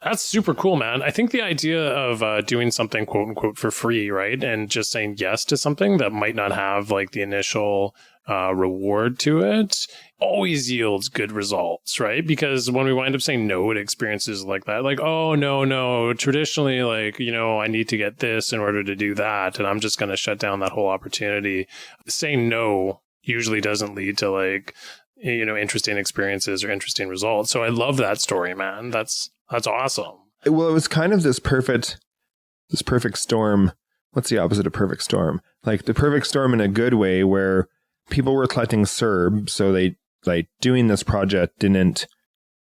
That's super cool, man. I think the idea of doing something quote unquote for free, right? And just saying yes to something that might not have like the initial reward to it always yields good results, right? Because when we wind up saying no to experiences like that, like, oh, no, traditionally, like, I need to get this in order to do that, and I'm just going to shut down that whole opportunity. Saying no usually doesn't lead to like, interesting experiences or interesting results. So I love that story, man. That's awesome. Well, it was kind of this perfect storm. What's the opposite of perfect storm? Like the perfect storm in a good way, where people were collecting CERB, so they, like, doing this project didn't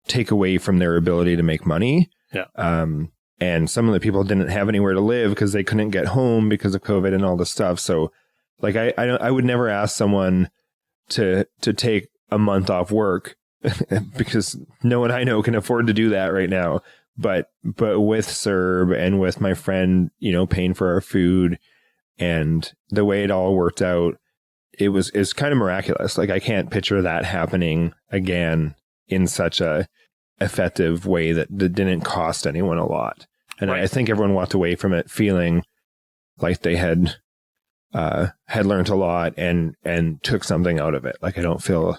take away from their ability to make money. Yeah. And some of the people didn't have anywhere to live because they couldn't get home because of COVID and all this stuff. So, like, I would never ask someone to take a month off work because no one I know can afford to do that right now. But with CERB and with my friend, paying for our food and the way it all worked out, it's kind of miraculous. Like, I can't picture that happening again in such a effective way that didn't cost anyone a lot. And right. I think everyone walked away from it feeling like they had learned a lot and took something out of it. Like, I don't feel,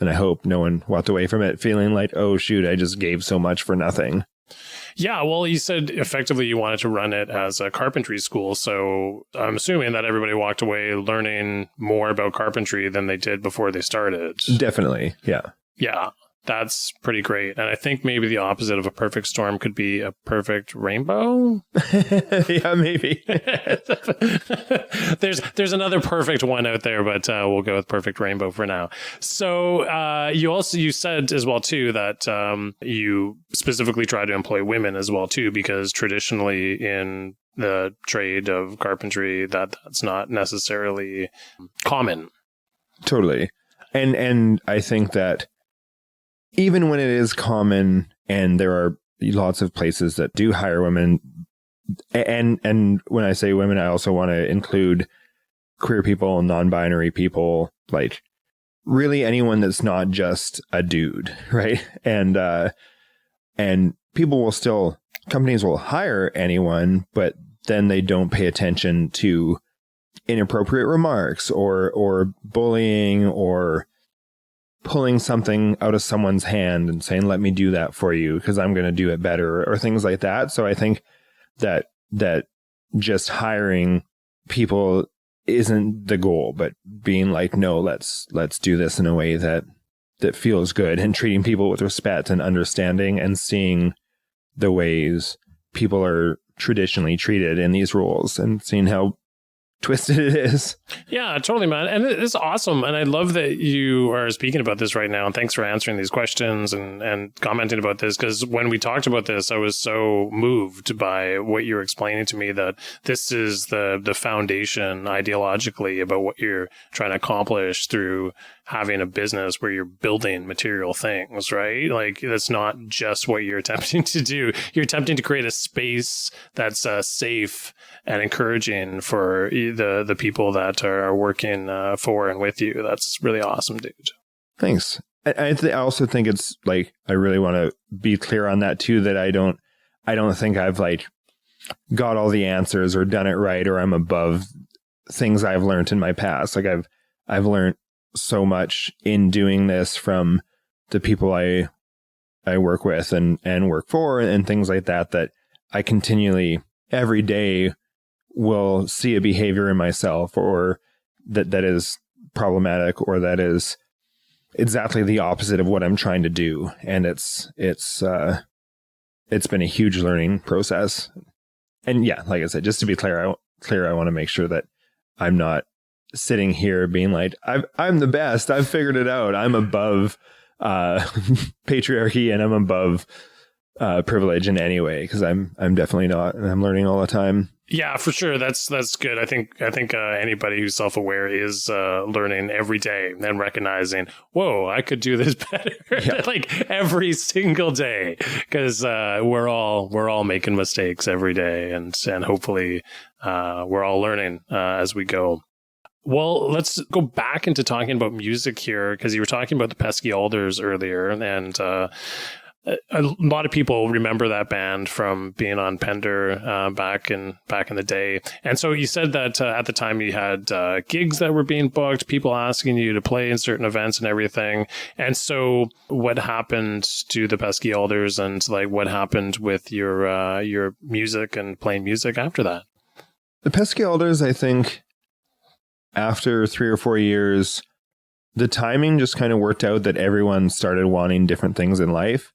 and I hope no one walked away from it feeling like, oh shoot, I just gave so much for nothing. Yeah, well, you said effectively you wanted to run it as a carpentry school. So I'm assuming that everybody walked away learning more about carpentry than they did before they started. Definitely. Yeah. Yeah, that's pretty great. And I think maybe the opposite of a perfect storm could be a perfect rainbow. Yeah, maybe. There's another perfect one out there, but we'll go with perfect rainbow for now. So you said as well too that you specifically try to employ women as well too, because traditionally in the trade of carpentry that's not necessarily common. Totally. And I think that even when it is common, and there are lots of places that do hire women, and when I say women, I also want to include queer people, non-binary people. Like, really anyone that's not just a dude, right? And people will still, companies will hire anyone, but then they don't pay attention to inappropriate remarks or bullying or pulling something out of someone's hand and saying, let me do that for you because I'm going to do it better, or things like that. So I think that just hiring people isn't the goal, but being like, no, let's do this in a way that feels good, and treating people with respect and understanding and seeing the ways people are traditionally treated in these roles and seeing how twisted it is. Yeah, totally, man. And it's awesome. And I love that you are speaking about this right now. And thanks for answering these questions and commenting about this. Because when we talked about this, I was so moved by what you were explaining to me, that this is the foundation ideologically about what you're trying to accomplish through having a business where you're building material things, right? Like, that's not just what you're attempting to do. You're attempting to create a space that's safe and encouraging for the people that are working for and with you. That's really awesome, dude. Thanks. I also think it's like, I really want to be clear on that too, that I don't think I've like got all the answers or done it right, or I'm above things I've learned in my past. Like I've learned so much in doing this from the people I work with and work for and things like that, that I continually every day will see a behavior in myself or that is problematic, or that is exactly the opposite of what I'm trying to do. And it's been a huge learning process. And yeah, like I said, just to be clear, I want to make sure that I'm not sitting here being like, I'm the best. I've figured it out. I'm above patriarchy and I'm above privilege in any way, because I'm definitely not, and I'm learning all the time. Yeah, for sure. That's good. I think anybody who's self-aware is learning every day and recognizing, whoa, I could do this better. Yeah. Like every single day, because we're all making mistakes every day, and hopefully we're all learning as we go. Well, let's go back into talking about music here, because you were talking about the Pesky Alders earlier, and a lot of people remember that band from being on Pender back in the day. And so you said that at the time you had gigs that were being booked, people asking you to play in certain events and everything. And so what happened to the Pesky Alders, and like what happened with your music and playing music after that? The Pesky Alders, I think, after 3 or 4 years, the timing just kind of worked out that everyone started wanting different things in life.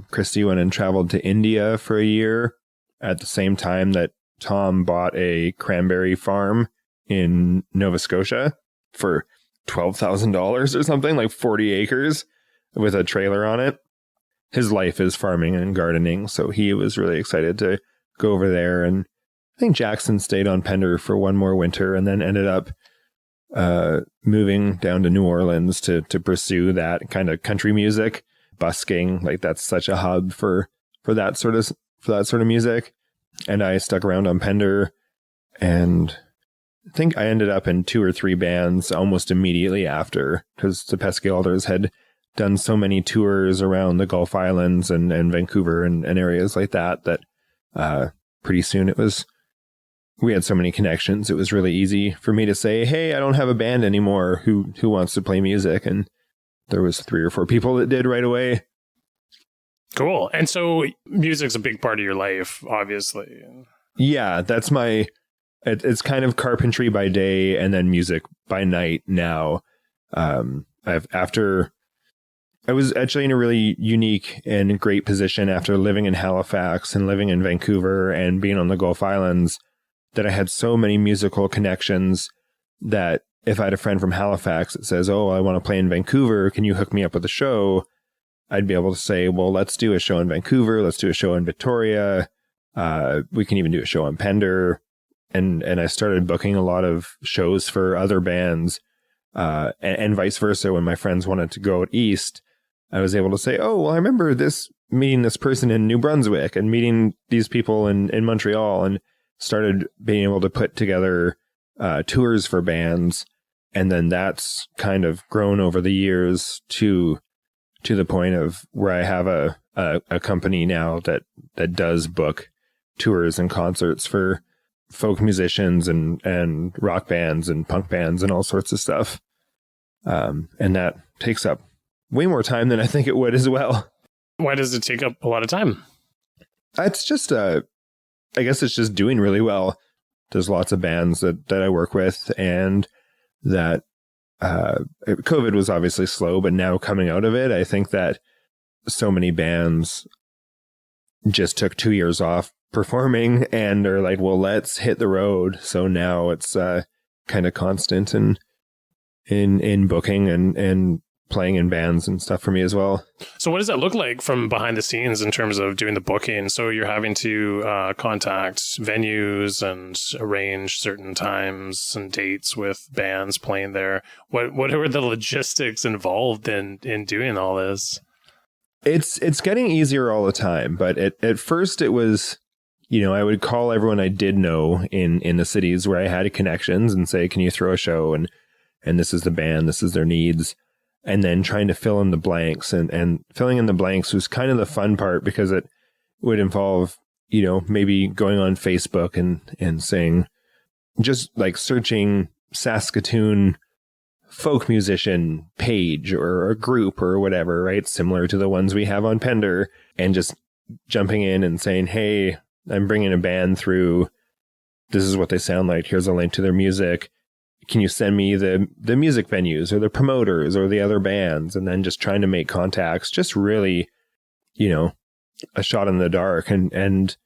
Christy went and traveled to India for a year at the same time that Tom bought a cranberry farm in Nova Scotia for $12,000 or something, like 40 acres with a trailer on it. His life is farming and gardening, so he was really excited to go over there. And I think Jackson stayed on Pender for one more winter and then ended up moving down to New Orleans to pursue that kind of country music. Busking, like that's such a hub for that sort of music. And I stuck around on Pender, and I think I ended up in 2 or 3 bands almost immediately after, because the Pesky Alders had done so many tours around the Gulf Islands and Vancouver and areas like that pretty soon we had so many connections. It was really easy for me to say, hey, I don't have a band anymore. Who wants to play music? And there was 3 or 4 people that did right away. Cool. And so music's a big part of your life, obviously. Yeah, that's it's kind of carpentry by day and then music by night now. I was actually in a really unique and great position after living in Halifax and living in Vancouver and being on the Gulf Islands, that I had so many musical connections that if I had a friend from Halifax that says, oh, I want to play in Vancouver, can you hook me up with a show? I'd be able to say, well, let's do a show in Vancouver. Let's do a show in Victoria. We can even do a show on Pender. And I started booking a lot of shows for other bands and vice versa. When my friends wanted to go out east, I was able to say, oh, well, I remember meeting this person in New Brunswick and meeting these people in Montreal, and started being able to put together tours for bands And then that's kind of grown over the years to the point of where I have a company now that does book tours and concerts for folk musicians and rock bands and punk bands and all sorts of stuff. And that takes up way more time than I think it would as well. Why does it take up a lot of time? It's just, I guess it's just doing really well. There's lots of bands that I work with, and that COVID was obviously slow, but now coming out of it, I think that so many bands just took 2 years off performing and are like, well, let's hit the road. So now it's kind of constant in booking and playing in bands and stuff for me as well. So what does that look like from behind the scenes in terms of doing the booking? So you're having to contact venues and arrange certain times and dates with bands playing there. What are the logistics involved in doing all this? It's getting easier all the time, but at first it was, I would call everyone I did know in the cities where I had connections and say, can you throw a show? And this is the band, this is their needs. And then trying to fill in the blanks, and filling in the blanks was kind of the fun part, because it would involve, maybe going on Facebook and saying, just like searching Saskatoon folk musician page or a group or whatever, right? Similar to the ones we have on Pender, and just jumping in and saying, hey, I'm bringing a band through. This is what they sound like. Here's a link to their music. Can you send me the music venues or the promoters or the other bands? And then just trying to make contacts, just really, a shot in the dark. And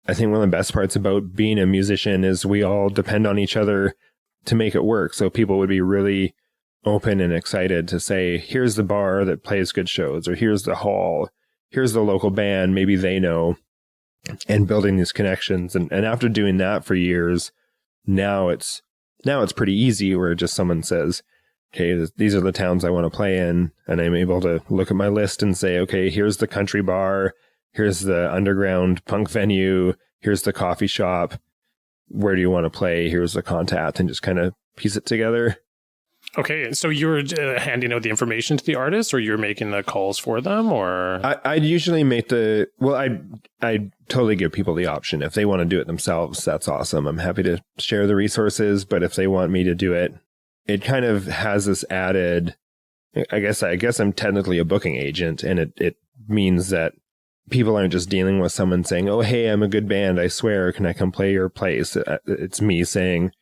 I think one of the best parts about being a musician is we all depend on each other to make it work. So people would be really open and excited to say, here's the bar that plays good shows, or here's the hall, here's the local band, maybe they know, and building these connections. And after doing that for years, now it's pretty easy, where just someone says, okay, these are the towns I want to play in. And I'm able to look at my list and say, okay, here's the country bar. Here's the underground punk venue. Here's the coffee shop. Where do you want to play? Here's the contact, and just kind of piece it together. Okay. So you're handing out the information to the artists, or you're making the calls for them, or? I'd usually make I totally give people the option. If they want to do it themselves, that's awesome. I'm happy to share the resources, but if they want me to do it, it kind of has this added, I guess I'm technically a booking agent, and it means that people aren't just dealing with someone saying, oh, hey, I'm a good band, I swear, can I come play your place? It's me saying,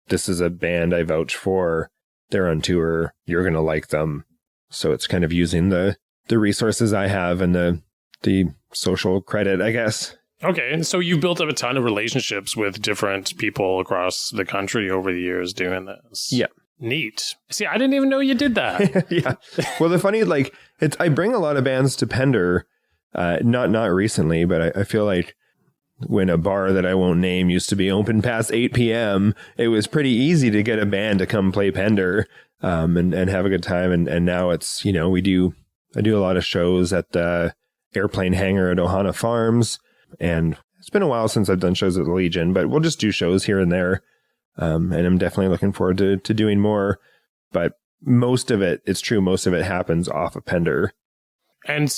this is a band I vouch for. They're on tour. You're going to like them. So it's kind of using the resources I have and the social credit, I guess. Okay. So you built up a ton of relationships with different people across the country over the years doing this. Yeah. Neat. See, I didn't even know you did that. Yeah. Well, the funny, I bring a lot of bands to Pender, not recently, but I feel like when a bar that I won't name used to be open past 8 p.m., it was pretty easy to get a band to come play Pender and have a good time. And now it's, I do a lot of shows at the airplane hangar at Ohana Farms. And it's been a while since I've done shows at the Legion, but we'll just do shows here and there. And I'm definitely looking forward to doing more. But most of it happens off of Pender. And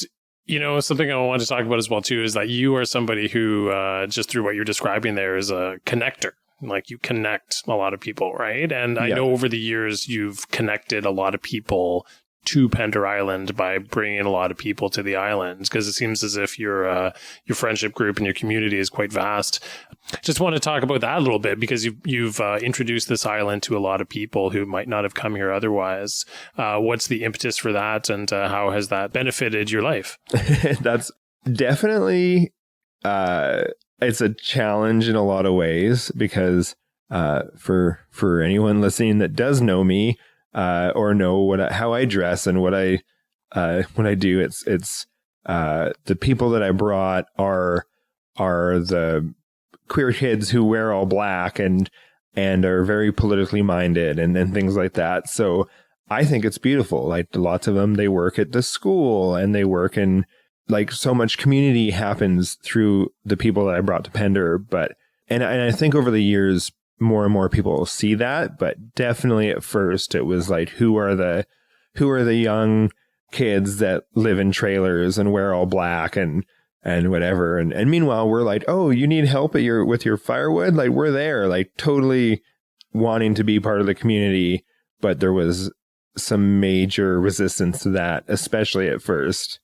something I want to talk about as well, too, is that you are somebody who, just through what you're describing there, is a connector. Like, you connect a lot of people, right? And I know over the years you've connected a lot of people to Pender Island by bringing a lot of people to the island, because it seems as if your friendship group and your community is quite vast. Just want to talk about that a little bit, because you've introduced this island to a lot of people who might not have come here otherwise. What's the impetus for that, and how has that benefited your life? That's definitely it's a challenge in a lot of ways, because for anyone listening that does know me, or know how I dress and what I do, it's the people that I brought are the queer kids who wear all black and are very politically minded and things like that. So I think it's beautiful. Like, lots of them, they work at the school, and they work in, like, so much community happens through the people that I brought to Pender. And I think over the years, more and more people see that, but definitely at first it was like, who are the young kids that live in trailers and wear all black and whatever. And meanwhile, we're like, oh, you need help with your firewood? Like, we're there, like totally wanting to be part of the community. But there was some major resistance to that, especially at first.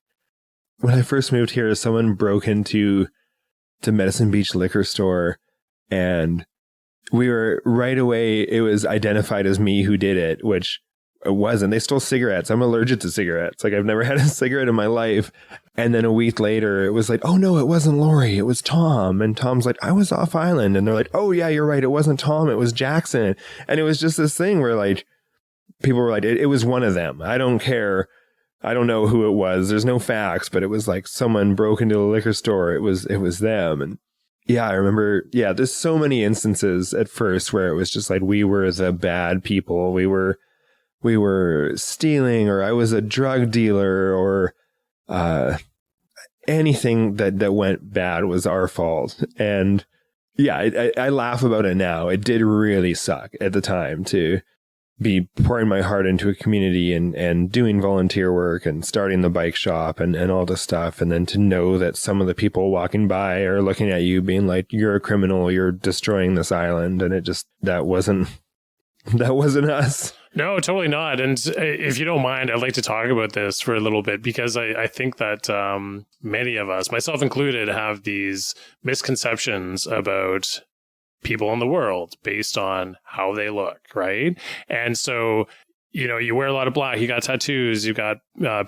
When I first moved here, someone broke into Medicine Beach liquor store, and we were right away, it was identified as me who did it, which it wasn't. They stole cigarettes. I'm allergic to cigarettes. Like, I've never had a cigarette in my life. And then a week later, it was like, oh no, it wasn't Laurie, it was Tom. And Tom's like, I was off island. And they're like, oh yeah, you're right, it wasn't Tom, it was Jackson. And it was just this thing where like, people were like, it was one of them. I don't care. I don't know who it was. There's no facts, but it was like someone broke into the liquor store. It was them. And yeah, I remember, there's so many instances at first where it was just like, we were the bad people. We were stealing, or I was a drug dealer, or anything that went bad was our fault. And yeah, I laugh about it now. It did really suck at the time to be pouring my heart into a community and doing volunteer work and starting the bike shop and all this stuff. And then to know that some of the people walking by are looking at you being like, you're a criminal, you're destroying this island. And it just, that wasn't us. No, totally not. And if you don't mind, I'd like to talk about this for a little bit, because I think that many of us, myself included, have these misconceptions about people in the world based on how they look, right? And so, you know, you wear a lot of black, you got tattoos, you got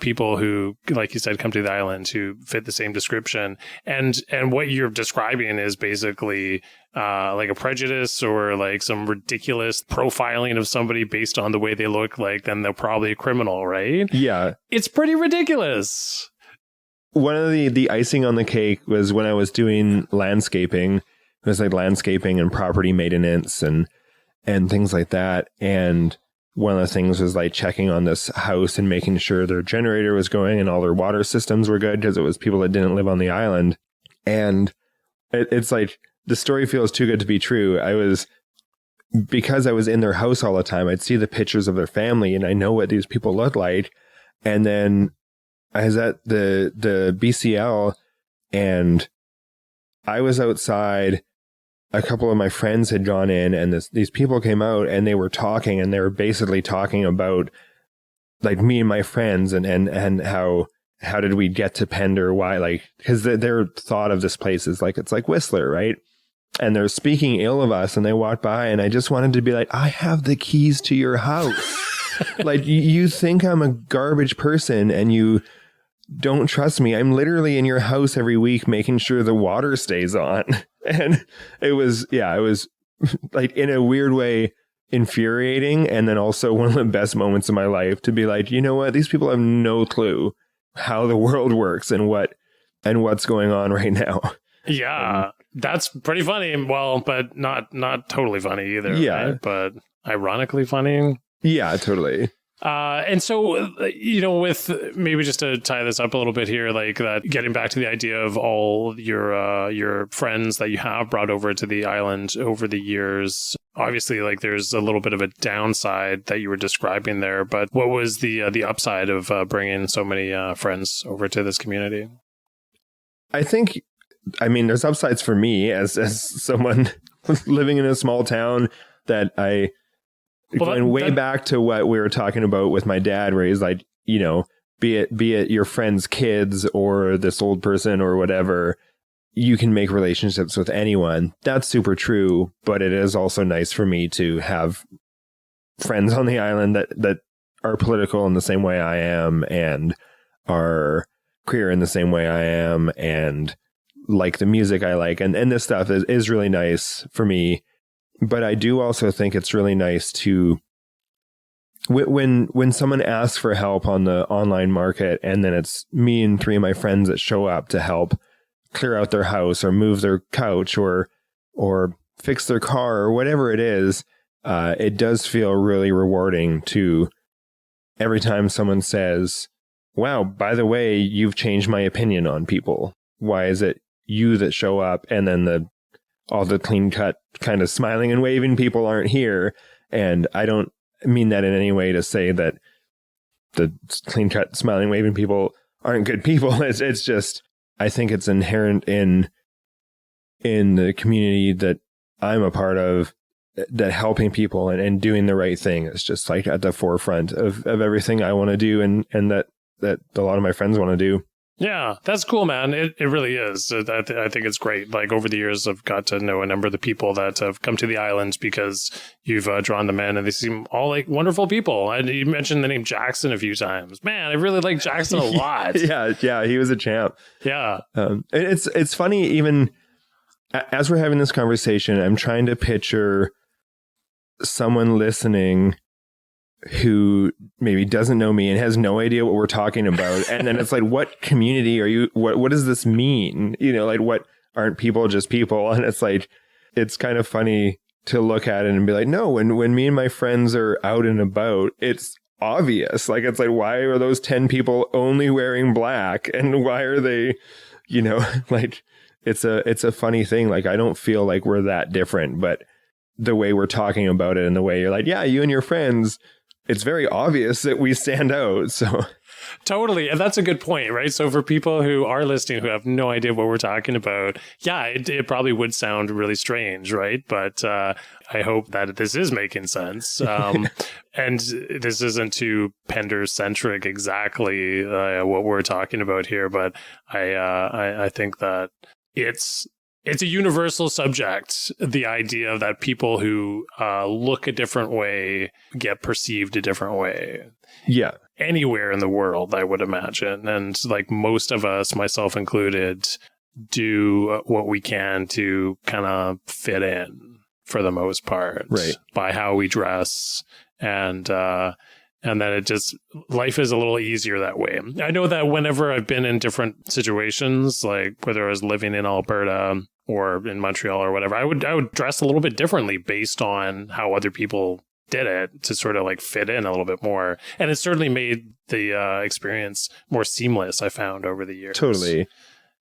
people who, like you said, come to the island who fit the same description. And what you're describing is basically like a prejudice or like some ridiculous profiling of somebody based on the way they look, like then they're probably a criminal, right? Yeah. It's pretty ridiculous. One of the icing on the cake was when I was doing landscaping. It was like landscaping and property maintenance and things like that. And one of the things was like checking on this house and making sure their generator was going and all their water systems were good, because it was people that didn't live on the island. And it's like, the story feels too good to be true. Because I was in their house all the time, I'd see the pictures of their family and I know what these people look like. And then I was at the BCL and I was outside. A couple of my friends had gone in, and these people came out and they were talking, and they were basically talking about like me and my friends and how did we get to Pender? Why? Like, because their thought of this place is like, it's like Whistler, right? And they're speaking ill of us, and they walked by, and I just wanted to be like, I have the keys to your house. Like, you think I'm a garbage person and you don't trust me. I'm literally in your house every week making sure the water stays on. And it was like, in a weird way, infuriating. And then also one of the best moments of my life to be like, you know what? These people have no clue how the world works and what's going on right now. Yeah, that's pretty funny. Well, but not totally funny either. Yeah. Right? But ironically funny. Yeah, totally. And so, you know, with maybe just to tie this up a little bit here, like that, getting back to the idea of all your friends that you have brought over to the island over the years, obviously, like there's a little bit of a downside that you were describing there. But what was the upside of bringing so many friends over to this community? I mean, there's upsides for me as someone living in a small town that going way back to what we were talking about with my dad, where he's like, you know, be it your friend's kids or this old person or whatever, you can make relationships with anyone. That's super true. But it is also nice for me to have friends on the island that are political in the same way I am and are queer in the same way I am and like the music I like. And this stuff is really nice for me. But I do also think it's really nice to, when someone asks for help on the online market, and then it's me and three of my friends that show up to help clear out their house or move their couch or fix their car or whatever it is, it does feel really rewarding to every time someone says, wow, by the way, you've changed my opinion on people. Why is it you that show up? And then all the clean cut kind of smiling and waving people aren't here. And I don't mean that in any way to say that the clean cut smiling waving people aren't good people. It's just, I think it's inherent in the community that I'm a part of, that helping people and doing the right thing is just like at the forefront of everything I want to do, and that a lot of my friends want to do. Yeah, that's cool, man. It really is. I think it's great. Like over the years, I've got to know a number of the people that have come to the island because you've drawn them in, and they seem all like wonderful people. And you mentioned the name Jackson a few times. Man, I really like Jackson a lot. Yeah, he was a champ. Yeah. It's funny, even as we're having this conversation, I'm trying to picture someone listening who maybe doesn't know me and has no idea what we're talking about. And then it's like, what community are you? What does this mean? You know, like, what, aren't people just people? And it's like, it's kind of funny to look at it and be like, no, when me and my friends are out and about, it's obvious. Like, it's like, why are those 10 people only wearing black? And why are they, you know, like, it's a funny thing. Like, I don't feel like we're that different, but the way we're talking about it and the way you're like, yeah, you and your friends, it's very obvious that we stand out. So totally. And that's a good point, right? So for people who are listening who have no idea what we're talking about, yeah, it probably would sound really strange, right? But I hope that this is making sense. And this isn't too Pender centric exactly what we're talking about here, but I think that it's a universal subject, the idea that people who look a different way get perceived a different way. Yeah. Anywhere in the world, I would imagine. And like most of us, myself included, do what we can to kind of fit in for the most part. Right. By how we dress. And then it just, life is a little easier that way. I know that whenever I've been in different situations, like whether I was living in Alberta or in Montreal or whatever, I would dress a little bit differently based on how other people did it to sort of like fit in a little bit more. And it certainly made the experience more seamless, I found, over the years. Totally.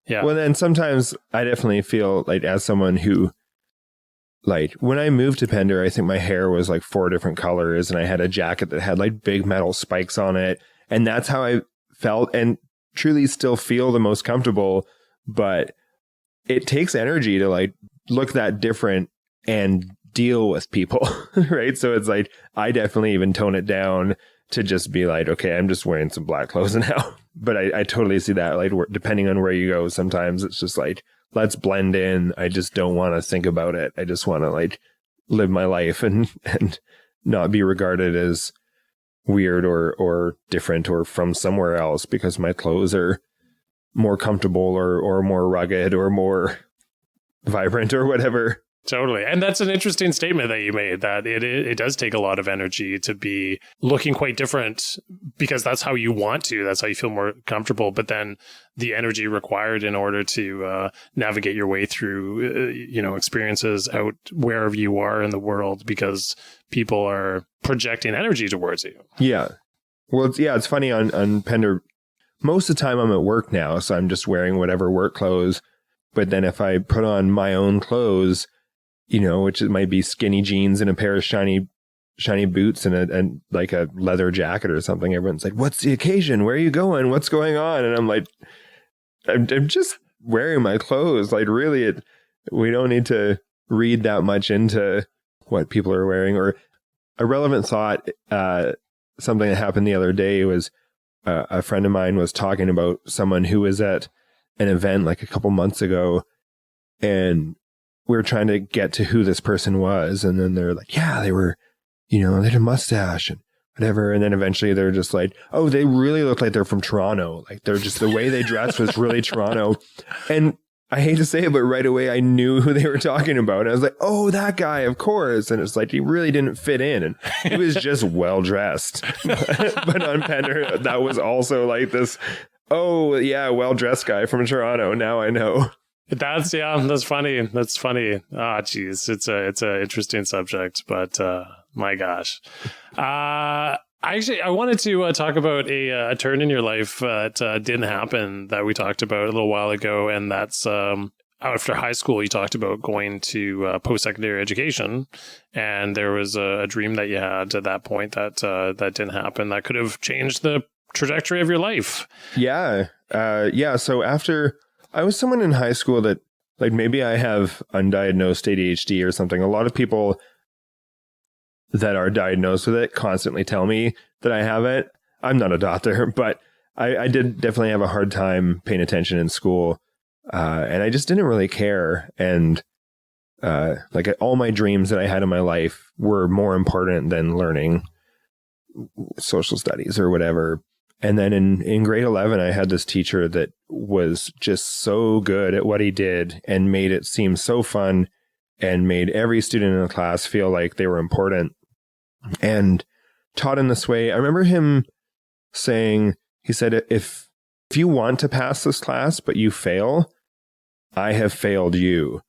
Yeah. Well, then sometimes I definitely feel like, as someone who, like, when I moved to Pender, I think my hair was like 4 different colors and I had a jacket that had like big metal spikes on it. And that's how I felt and truly still feel the most comfortable. But it takes energy to like look that different and deal with people, right? So it's like, I definitely even tone it down to just be like, okay, I'm just wearing some black clothes now. But I totally see that, like, depending on where you go, sometimes it's just like, let's blend in. I just don't want to think about it. I just want to like live my life and not be regarded as weird or different or from somewhere else because my clothes are more comfortable or more rugged or more vibrant or whatever. Totally. And that's an interesting statement that you made, that it does take a lot of energy to be looking quite different because that's how you want to. That's how you feel more comfortable. But then the energy required in order to navigate your way through, experiences out wherever you are in the world because people are projecting energy towards you. Yeah. Well, it's funny on Pender. Most of the time I'm at work now, so I'm just wearing whatever work clothes. But then if I put on my own clothes, which it might be skinny jeans and a pair of shiny boots and like a leather jacket or something, everyone's like, what's the occasion? Where are you going? What's going on? And I'm like, I'm just wearing my clothes. Like, really, we don't need to read that much into what people are wearing. Or a relevant thought, something that happened the other day was a friend of mine was talking about someone who was at an event like a couple months ago, and we were trying to get to who this person was. And then they're like, yeah, they were, they had a mustache and whatever. And then eventually they're just like, oh, they really look like they're from Toronto. Like, they're just, the way they dress was really Toronto. And I hate to say it, but right away I knew who they were talking about. And I was like, oh, that guy, of course. And it's like, he really didn't fit in. And he was just well dressed. But on Pender, that was also like this, oh, yeah, well dressed guy from Toronto. Now I know. That's funny. That's funny. Ah, geez. It's a interesting subject, but my gosh. Actually, I wanted to talk about a turn in your life that didn't happen that we talked about a little while ago, and that's after high school, you talked about going to post-secondary education, and there was a dream that you had at that point that didn't happen. That could have changed the trajectory of your life. Yeah. So after I was someone in high school that, like, maybe I have undiagnosed ADHD or something. A lot of people that are diagnosed with it constantly tell me that I have it. I'm not a doctor, but I did definitely have a hard time paying attention in school. And I just didn't really care. And like all my dreams that I had in my life were more important than learning social studies or whatever. And then in grade 11, I had this teacher that was just so good at what he did and made it seem so fun and made every student in the class feel like they were important and taught in this way. I remember him saying, he said, if you want to pass this class, but you fail, I have failed you.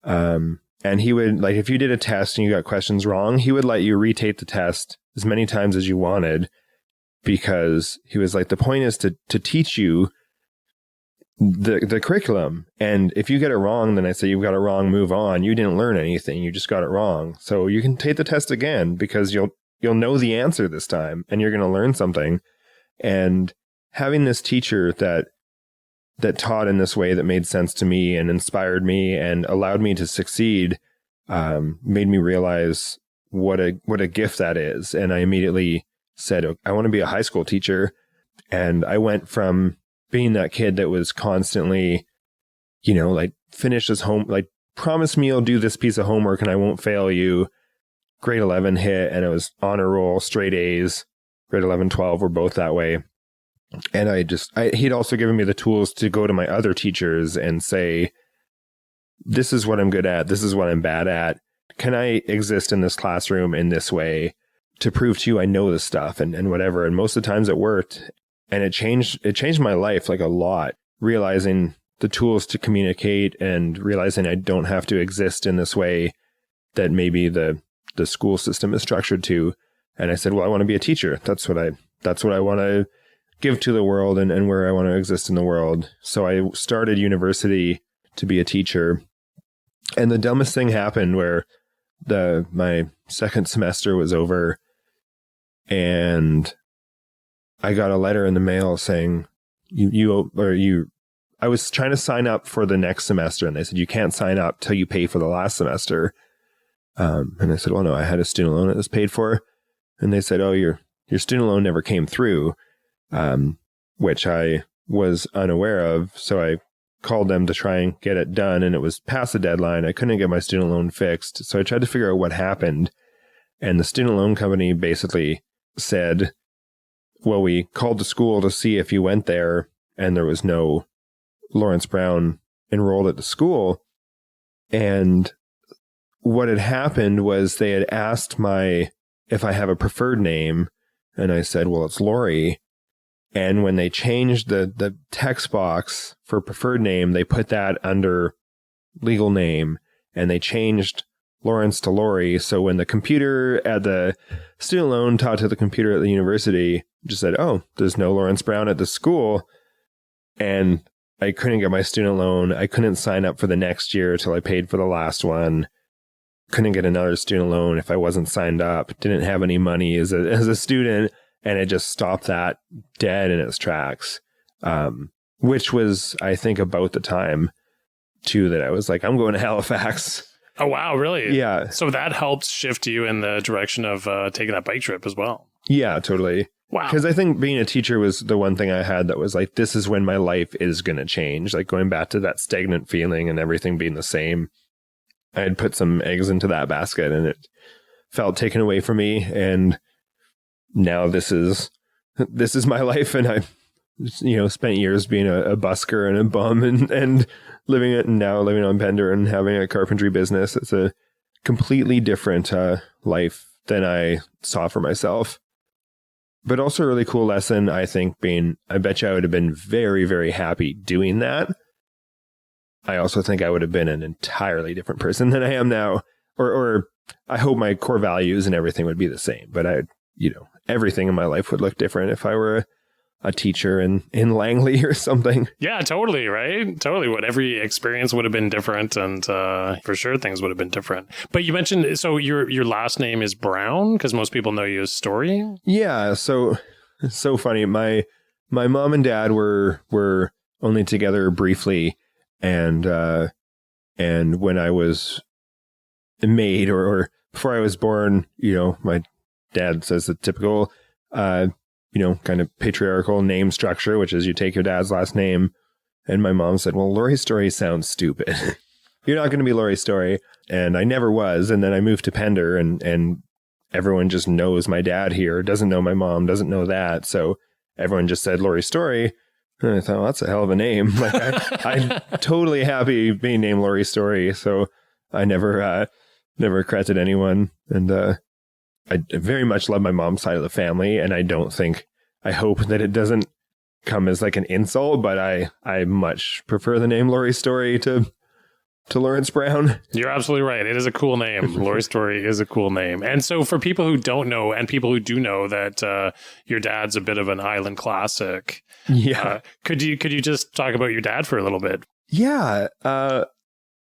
And he would, like, if you did a test and you got questions wrong, he would let you retake the test as many times as you wanted, because he was like, the point is to teach you the curriculum. And if you get it wrong, then I say, you've got it wrong, move on. You didn't learn anything. You just got it wrong. So you can take the test again, because you'll know the answer this time and you're going to learn something. And having this teacher that taught in this way that made sense to me and inspired me and allowed me to succeed, made me realize what a gift that is. And I immediately said, I want to be a high school teacher. And I went from being that kid that was constantly, like, finish this promise me you'll do this piece of homework and I won't fail you. Grade 11 hit and it was honor roll, straight A's. Grade 11, 12 were both that way. And he'd also given me the tools to go to my other teachers and say, this is what I'm good at. This is what I'm bad at. Can I exist in this classroom in this way to prove to you I know this stuff and whatever. And most of the times it worked. And it changed my life like a lot, realizing the tools to communicate and realizing I don't have to exist in this way that maybe the school system is structured to. And I said, well, I want to be a teacher. That's what I want to give to the world and where I want to exist in the world. So I started university to be a teacher. And the dumbest thing happened where my second semester was over and I got a letter in the mail saying I was trying to sign up for the next semester and they said, you can't sign up till you pay for the last semester. And I said, well, no, I had a student loan that was paid for. And they said, oh, your student loan never came through, which I was unaware of. So I called them to try and get it done. And it was past the deadline. I couldn't get my student loan fixed. So I tried to figure out what happened. And the student loan company basically said, well, we called the school to see if you went there and there was no Lawrence Brown enrolled at the school. And what had happened was they had asked if I have a preferred name. And I said, well, it's Laurie. And when they changed the text box for preferred name, they put that under legal name and they changed Lawrence to Laurie. So when the computer at the student loan talked to the computer at the university, just said, oh, there's no Lawrence Brown at the school. And I couldn't get my student loan. I couldn't sign up for the next year till I paid for the last one. Couldn't get another student loan if I wasn't signed up. Didn't have any money as a student. And it just stopped that dead in its tracks, which was, I think, about the time, too, that I was like, I'm going to Halifax. Oh, wow, really? Yeah. So that helped shift you in the direction of taking that bike trip as well. Yeah, totally. Wow. Because I think being a teacher was the one thing I had that was like, this is when my life is going to change. Like going back to that stagnant feeling and everything being the same. I had put some eggs into that basket and it felt taken away from me. And now this is my life. And I, spent years being a busker and a bum and living it, and now living on Pender and having a carpentry business. It's a completely different life than I saw for myself. But also a really cool lesson, I think, I bet you I would have been very, very happy doing that. I also think I would have been an entirely different person than I am now. Or I hope my core values and everything would be the same. But everything in my life would look different if I were a teacher in Langley or something. Yeah, totally, right? Totally. What every experience would have been different, and for sure things would have been different. But you mentioned, so your last name is Brown, because most people know you as Storrie. Yeah, so it's so funny. My mom and dad were only together briefly, and when I was made or before I was born, my dad says the typical kind of patriarchal name structure, which is you take your dad's last name. And my mom said, well, Laurie Storrie sounds stupid. You're not going to be Laurie Storrie. And I never was. And then I moved to Pender, and everyone just knows my dad here, doesn't know my mom, doesn't know that. So everyone just said Laurie Storrie. And I thought, well, that's a hell of a name. Like I'm totally happy being named Laurie Storrie. So I never corrected anyone. And I very much love my mom's side of the family, and I hope that it doesn't come as like an insult, but I much prefer the name Laurie Storrie to Lawrence Brown. You're absolutely right. It is a cool name. Laurie Storrie is a cool name. And so for people who don't know, and people who do know that your dad's a bit of an island classic, could you just talk about your dad for a little bit? Yeah.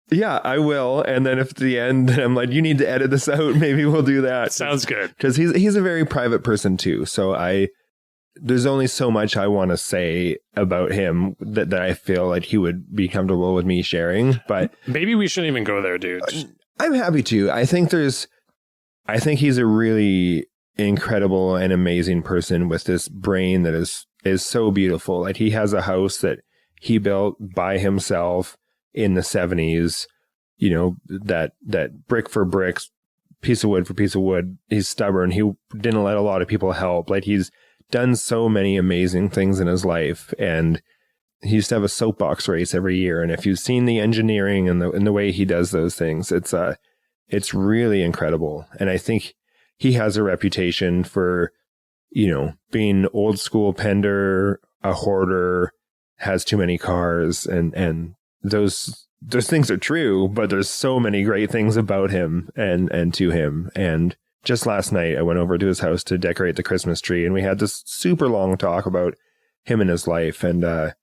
Yeah, I will. And then if at the end I'm like, you need to edit this out, maybe we'll do that. Sounds good. Because he's a very private person too. So there's only so much I want to say about him that I feel like he would be comfortable with me sharing. But maybe we shouldn't even go there, dude. I'm happy to. I think he's a really incredible and amazing person with this brain that is so beautiful. Like he has a house that he built by himself in the 70s, that brick for brick, piece of wood for piece of wood. He's stubborn. He didn't let a lot of people help. Like he's done so many amazing things in his life. And he used to have a soapbox race every year. And if you've seen the engineering and the way he does those things, it's really incredible. And I think he has a reputation for, being old school Pender, a hoarder, has too many cars, and those things are true, but there's so many great things about him and to him. And just last night I went over to his house to decorate the Christmas tree, and we had this super long talk about him and his life. And I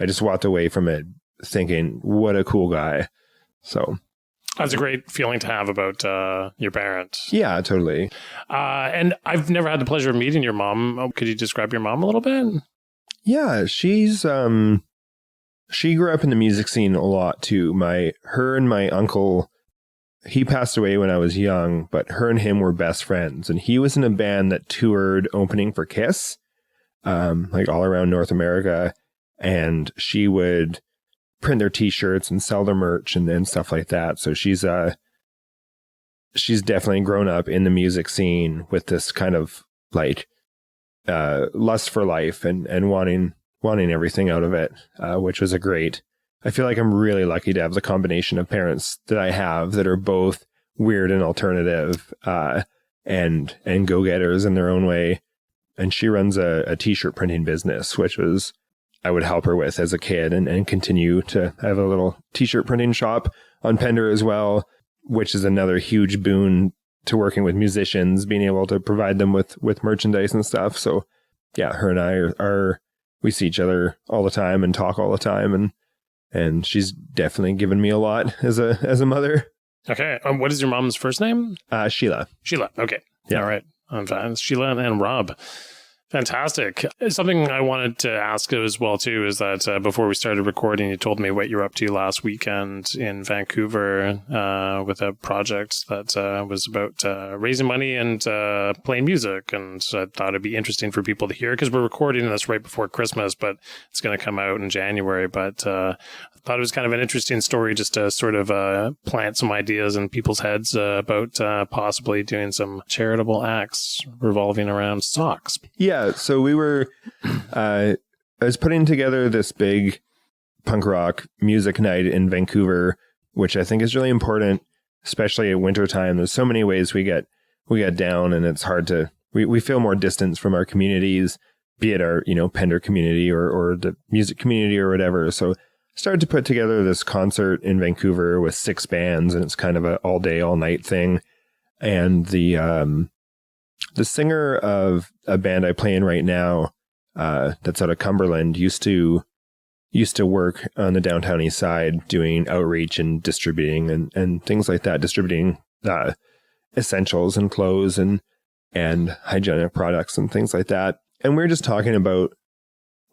just walked away from it thinking, what a cool guy. So that's a great feeling to have about your parents. Yeah, totally. And I've never had the pleasure of meeting your mom. Could you describe your mom a little bit? Yeah, she's she grew up in the music scene a lot too. Her and my uncle, he passed away when I was young, but her and him were best friends. And he was in a band that toured opening for Kiss, like all around North America. And she would print their t-shirts and sell their merch and stuff like that. So she's definitely grown up in the music scene with this kind of like lust for life and wanting everything out of it, which was I feel like I'm really lucky to have the combination of parents that I have that are both weird and alternative, and go-getters in their own way. And she runs a t-shirt printing business, which was, I would help her with as a kid and continue to have a little t-shirt printing shop on Pender as well, which is another huge boon to working with musicians, being able to provide them with merchandise and stuff. So yeah, her and I we see each other all the time and talk all the time. And she's definitely given me a lot as a mother. Okay. What is your mom's first name? Sheila. Sheila. Okay. Yeah. All right. I'm fine. Sheila and Rob. Fantastic. Something I wanted to ask as well, too, is that before we started recording, you told me what you were up to last weekend in Vancouver with a project that was about raising money and playing music. And I thought it'd be interesting for people to hear because we're recording this right before Christmas, but it's going to come out in January. But I thought it was kind of an interesting story just to sort of plant some ideas in people's heads about possibly doing some charitable acts revolving around socks. Yeah. So we were, I was putting together this big punk rock music night in Vancouver, which I think is really important, especially at wintertime. There's so many ways we get down, and it's hard to, we feel more distance from our communities, be it our, Pender community or the music community or whatever. So started to put together this concert in Vancouver with 6 bands, and it's kind of an all day, all night thing. And the singer of a band I play in right now, that's out of Cumberland, used to work on the downtown east side doing outreach and distributing and things like that, distributing essentials and clothes and hygienic products and things like that. And we were just talking about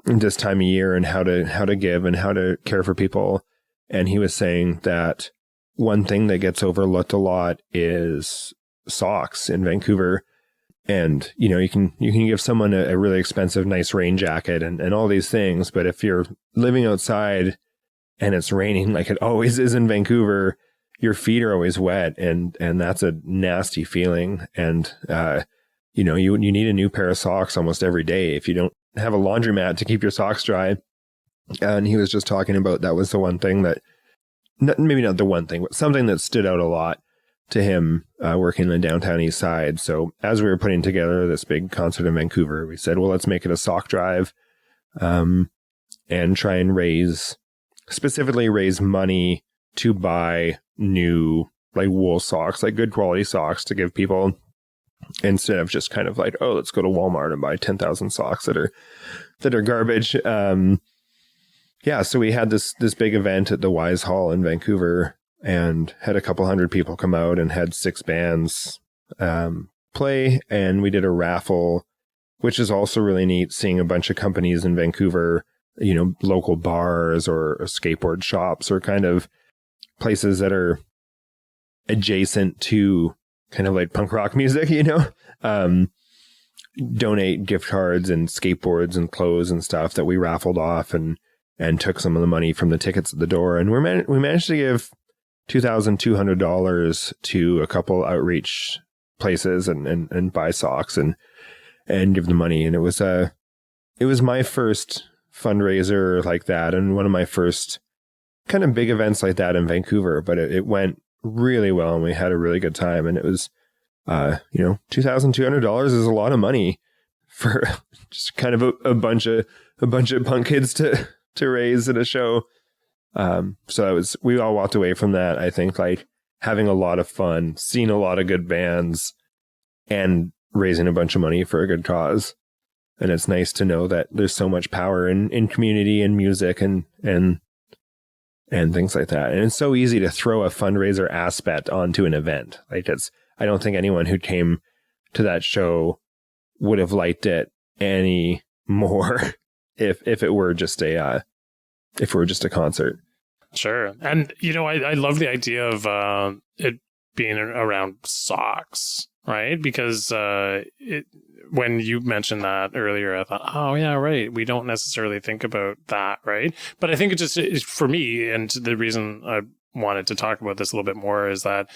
this time of year and how to give and how to care for people. And he was saying that one thing that gets overlooked a lot is socks in Vancouver. And, you know, you can give someone a really expensive, nice rain jacket and all these things. But if you're living outside and it's raining like it always is in Vancouver, your feet are always wet. And that's a nasty feeling. And, you know, you need a new pair of socks almost every day if you don't have a laundromat to keep your socks dry. And he was just talking about that was the one thing that, maybe not the one thing, but something that stood out a lot to him working in the downtown east side. So as we were putting together this big concert in Vancouver, we said, well, let's make it a sock drive and try and specifically raise money to buy new like wool socks, like good quality socks to give people, instead of just kind of like, oh, let's go to Walmart and buy 10,000 socks that are garbage. Yeah, so we had this big event at the Wise Hall in Vancouver and had a couple hundred people come out and had 6 bands play. And we did a raffle, which is also really neat, seeing a bunch of companies in Vancouver, you know, local bars or skateboard shops or kind of places that are adjacent to kind of like punk rock music, you know, donate gift cards and skateboards and clothes and stuff that we raffled off and took some of the money from the tickets at the door. And we managed to give $2,200 to a couple outreach places and buy socks and give the money. And it was my first fundraiser like that, and one of my first kind of big events like that in Vancouver, but it went really well and we had a really good time. And it was, you know, $2,200 is a lot of money for just kind of a bunch of punk kids to raise at a show. So we all walked away from that, I think, like having a lot of fun, seeing a lot of good bands and raising a bunch of money for a good cause. And it's nice to know that there's so much power in community and music and things like that. And it's so easy to throw a fundraiser aspect onto an event. Like I don't think anyone who came to that show would have liked it any more if it were just a concert. Sure. And, you know, I love the idea of it being around socks, right? Because when you mentioned that earlier, I thought, oh, yeah, right. We don't necessarily think about that, right? But I think for me, and the reason I wanted to talk about this a little bit more is that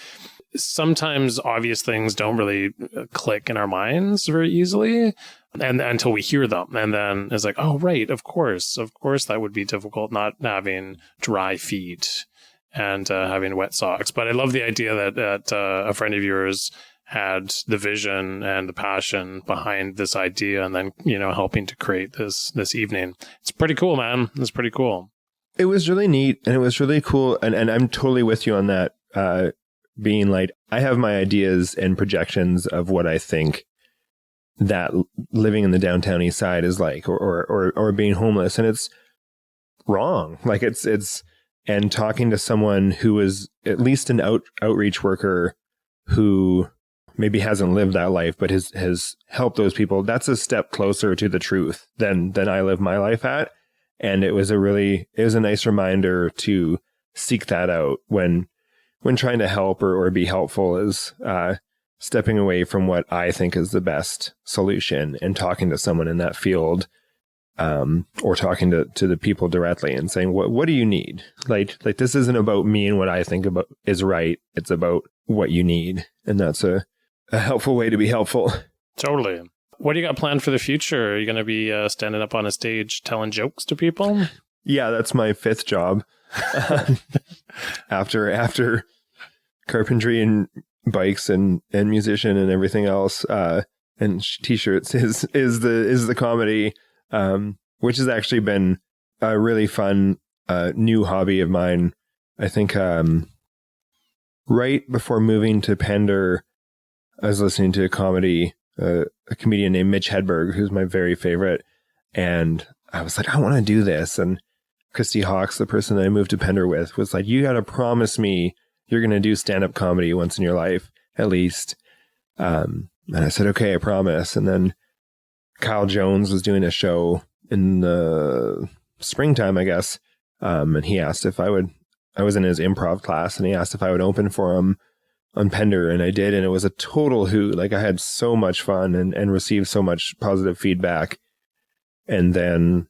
sometimes obvious things don't really click in our minds very easily, and until we hear them, and then it's like, oh, right, of course that would be difficult, not having dry feet and having wet socks. But I love the idea that a friend of yours had the vision and the passion behind this idea, and then, you know, helping to create this evening. It's pretty cool, man. It's pretty cool. It was really neat, and it was really cool, and I'm totally with you on that. Being like, I have my ideas and projections of what I think that living in the downtown east side is like, or being homeless, and it's wrong. Like it's and talking to someone who was at least an outreach worker who maybe hasn't lived that life, but has helped those people. That's a step closer to the truth than I live my life at. And it was a nice reminder to seek that out when trying to help or be helpful, is stepping away from what I think is the best solution and talking to someone in that field, or talking to the people directly and saying, what do you need? Like this isn't about me and what I think about is right. It's about what you need. And that's a helpful way to be helpful. Totally. What do you got planned for the future? Are you going to be standing up on a stage telling jokes to people? Yeah, that's my 5th job. After carpentry and bikes and musician and everything else, and t-shirts is the comedy, which has actually been a really fun new hobby of mine. I think right before moving to Pender, I was listening to a comedian named Mitch Hedberg, who's my very favorite, And I was like, I want to do this. And Christy Hawkes, the person that I moved to Pender with, was like, you got to promise me you're going to do stand-up comedy once in your life, at least. And I said, okay, I promise. And then Kyle Jones was doing a show in the springtime, I guess. And he asked if I was in his improv class, and he asked if I would open for him on Pender, and I did. And it was a total hoot. Like, I had so much fun and received so much positive feedback. And then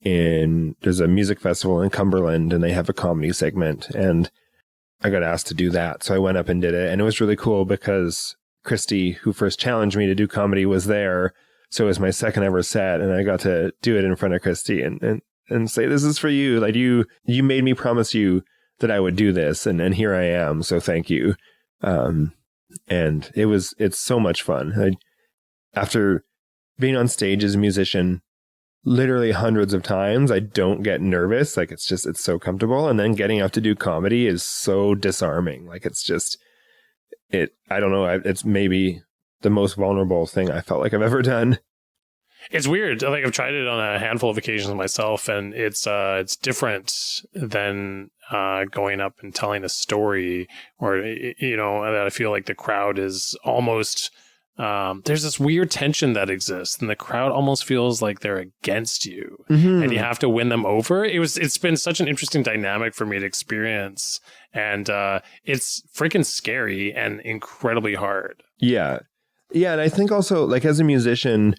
there's a music festival in Cumberland, and they have a comedy segment, and I got asked to do that. So I went up and did it. And it was really cool because Christy, who first challenged me to do comedy, was there. So it was my second ever set, and I got to do it in front of Christy and say, this is for you. Like, you made me promise you that I would do this, and here I am. So thank you. And it's so much fun. After being on stage as a musician literally hundreds of times, I don't get nervous. Like, it's so comfortable. And then getting up to do comedy is so disarming. Like, I don't know. It's maybe the most vulnerable thing I felt like I've ever done. It's weird. Like, I've tried it on a handful of occasions myself, and it's different than going up and telling a story, or, that I feel like the crowd is almost, there's this weird tension that exists, and the crowd almost feels like they're against you, and you have to win them over. It's been such an interesting dynamic for me to experience, and it's freaking scary and incredibly hard. Yeah. Yeah. And I think also, like, as a musician,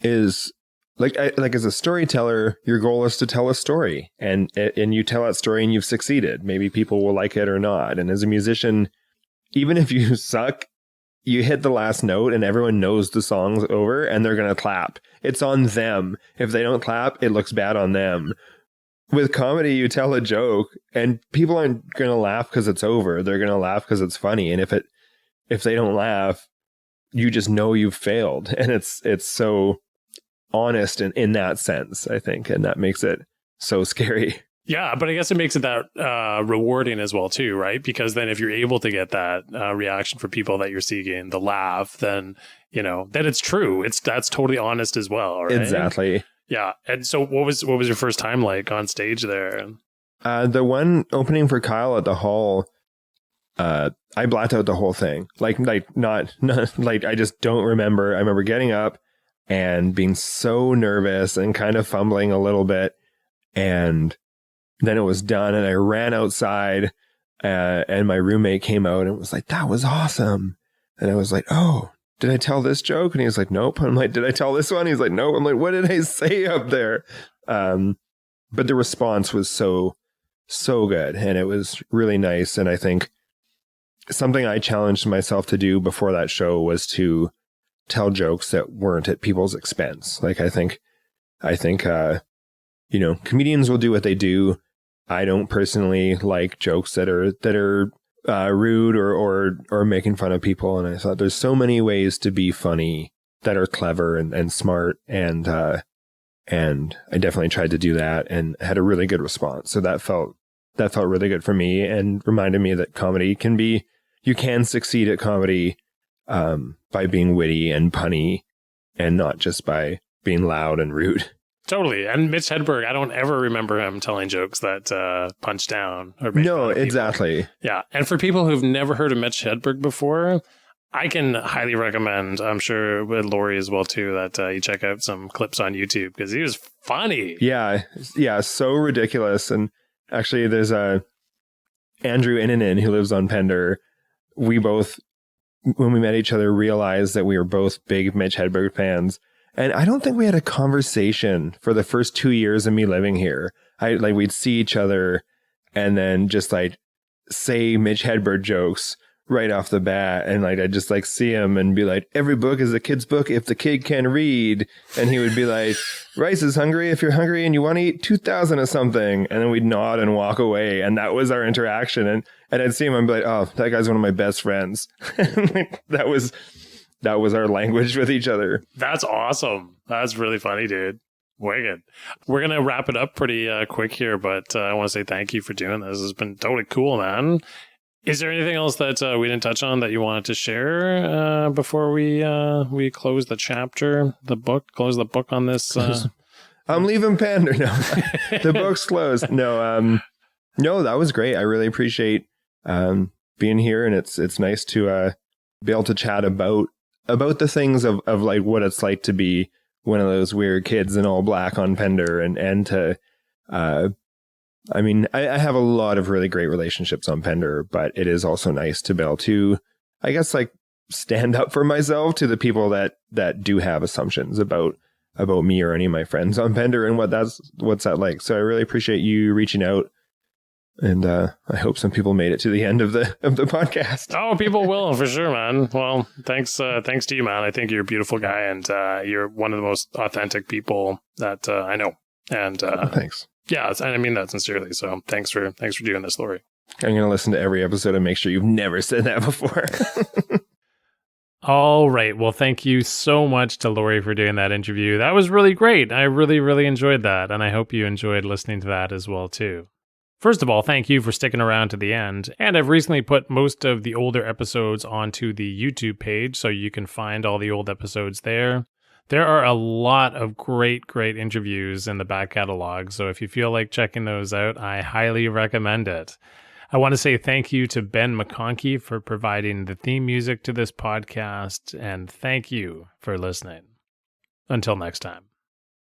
is like as a storyteller, your goal is to tell a story, and you tell that story and you've succeeded. Maybe people will like it or not. And as a musician, even if you suck, you hit the last note and everyone knows the song's over and they're going to clap. It's on them. If they don't clap, it looks bad on them. With comedy, you tell a joke and people aren't going to laugh because it's over. They're going to laugh because it's funny. And if they don't laugh, you just know you've failed. And it's so honest in that sense, I think. And that makes it so scary. Yeah, but I guess it makes it that rewarding as well, too, right? Because then if you're able to get that reaction from people that you're seeking, the laugh, then, then it's true. That's totally honest as well, right? Exactly. Yeah. And so what was your first time like on stage there? The one opening for Kyle at the Hall, I blacked out the whole thing. Like not like, I just don't remember. I remember getting up and being so nervous and kind of fumbling a little bit. And then it was done, and I ran outside, and my roommate came out and was like, that was awesome. And I was like, oh, did I tell this joke? And he was like, nope. I'm like, did I tell this one? He's like, nope. I'm like, what did I say up there? But the response was so good, and it was really nice. And I think something I challenged myself to do before that show was to tell jokes that weren't at people's expense. Like, I think, comedians will do what they do. I don't personally like jokes that are rude or making fun of people. And I thought there's so many ways to be funny that are clever and smart. And I definitely tried to do that and had a really good response. So that felt really good for me and reminded me that comedy you can succeed at comedy by being witty and punny, and not just by being loud and rude. Totally. And Mitch Hedberg, I don't ever remember him telling jokes that punch down. Or no, exactly. Yeah. And for people who've never heard of Mitch Hedberg before, I can highly recommend, I'm sure with Laurie as well, too, that you check out some clips on YouTube, because he was funny. Yeah. Yeah. So ridiculous. And actually, there's Andrew Inanen, who lives on Pender. We both, when we met each other, realized that we were both big Mitch Hedberg fans. And I don't think we had a conversation for the first 2 years of me living here. We'd see each other and then just like say Mitch Hedberg jokes right off the bat. And I'd just see him and be like, every book is a kid's book if the kid can read. And he would be like, rice is hungry if you're hungry and you want to eat 2,000 of something. And then we'd nod and walk away. And that was our interaction. And I'd see him and be like, oh, that guy's one of my best friends. That was our language with each other. That's awesome. That's really funny, dude. Wicked. We're going to wrap it up pretty quick here, but I want to say thank you for doing this. It's been totally cool, man. Is there anything else that we didn't touch on that you wanted to share before we close the chapter, close the book on this? I'm leaving Pender. No, the book's closed. No, that was great. I really appreciate being here, and it's nice to be able to chat about the things of like what it's like to be one of those weird kids in all black on Pender, and to I mean, I have a lot of really great relationships on Pender, but it is also nice to be able to, I guess, like stand up for myself to the people that do have assumptions about me or any of my friends on Pender and what's that like. So I really appreciate you reaching out, and I hope some people made it to the end of the podcast. Oh, people will for sure, man. Well, thanks to you, man. I think you're a beautiful guy, and you're one of the most authentic people that I know. And thanks. Yeah, and I mean that sincerely. So thanks for doing this, Laurie. I'm going to listen to every episode and make sure you've never said that before. All right. Well, thank you so much to Laurie for doing that interview. That was really great. I really, really enjoyed that. And I hope you enjoyed listening to that as well, too. First of all, thank you for sticking around to the end. And I've recently put most of the older episodes onto the YouTube page, so you can find all the old episodes there. There are a lot of great interviews in the back catalog, so if you feel like checking those out, I highly recommend it. I want to say thank you to Ben McConkey for providing the theme music to this podcast, and thank you for listening. Until next time.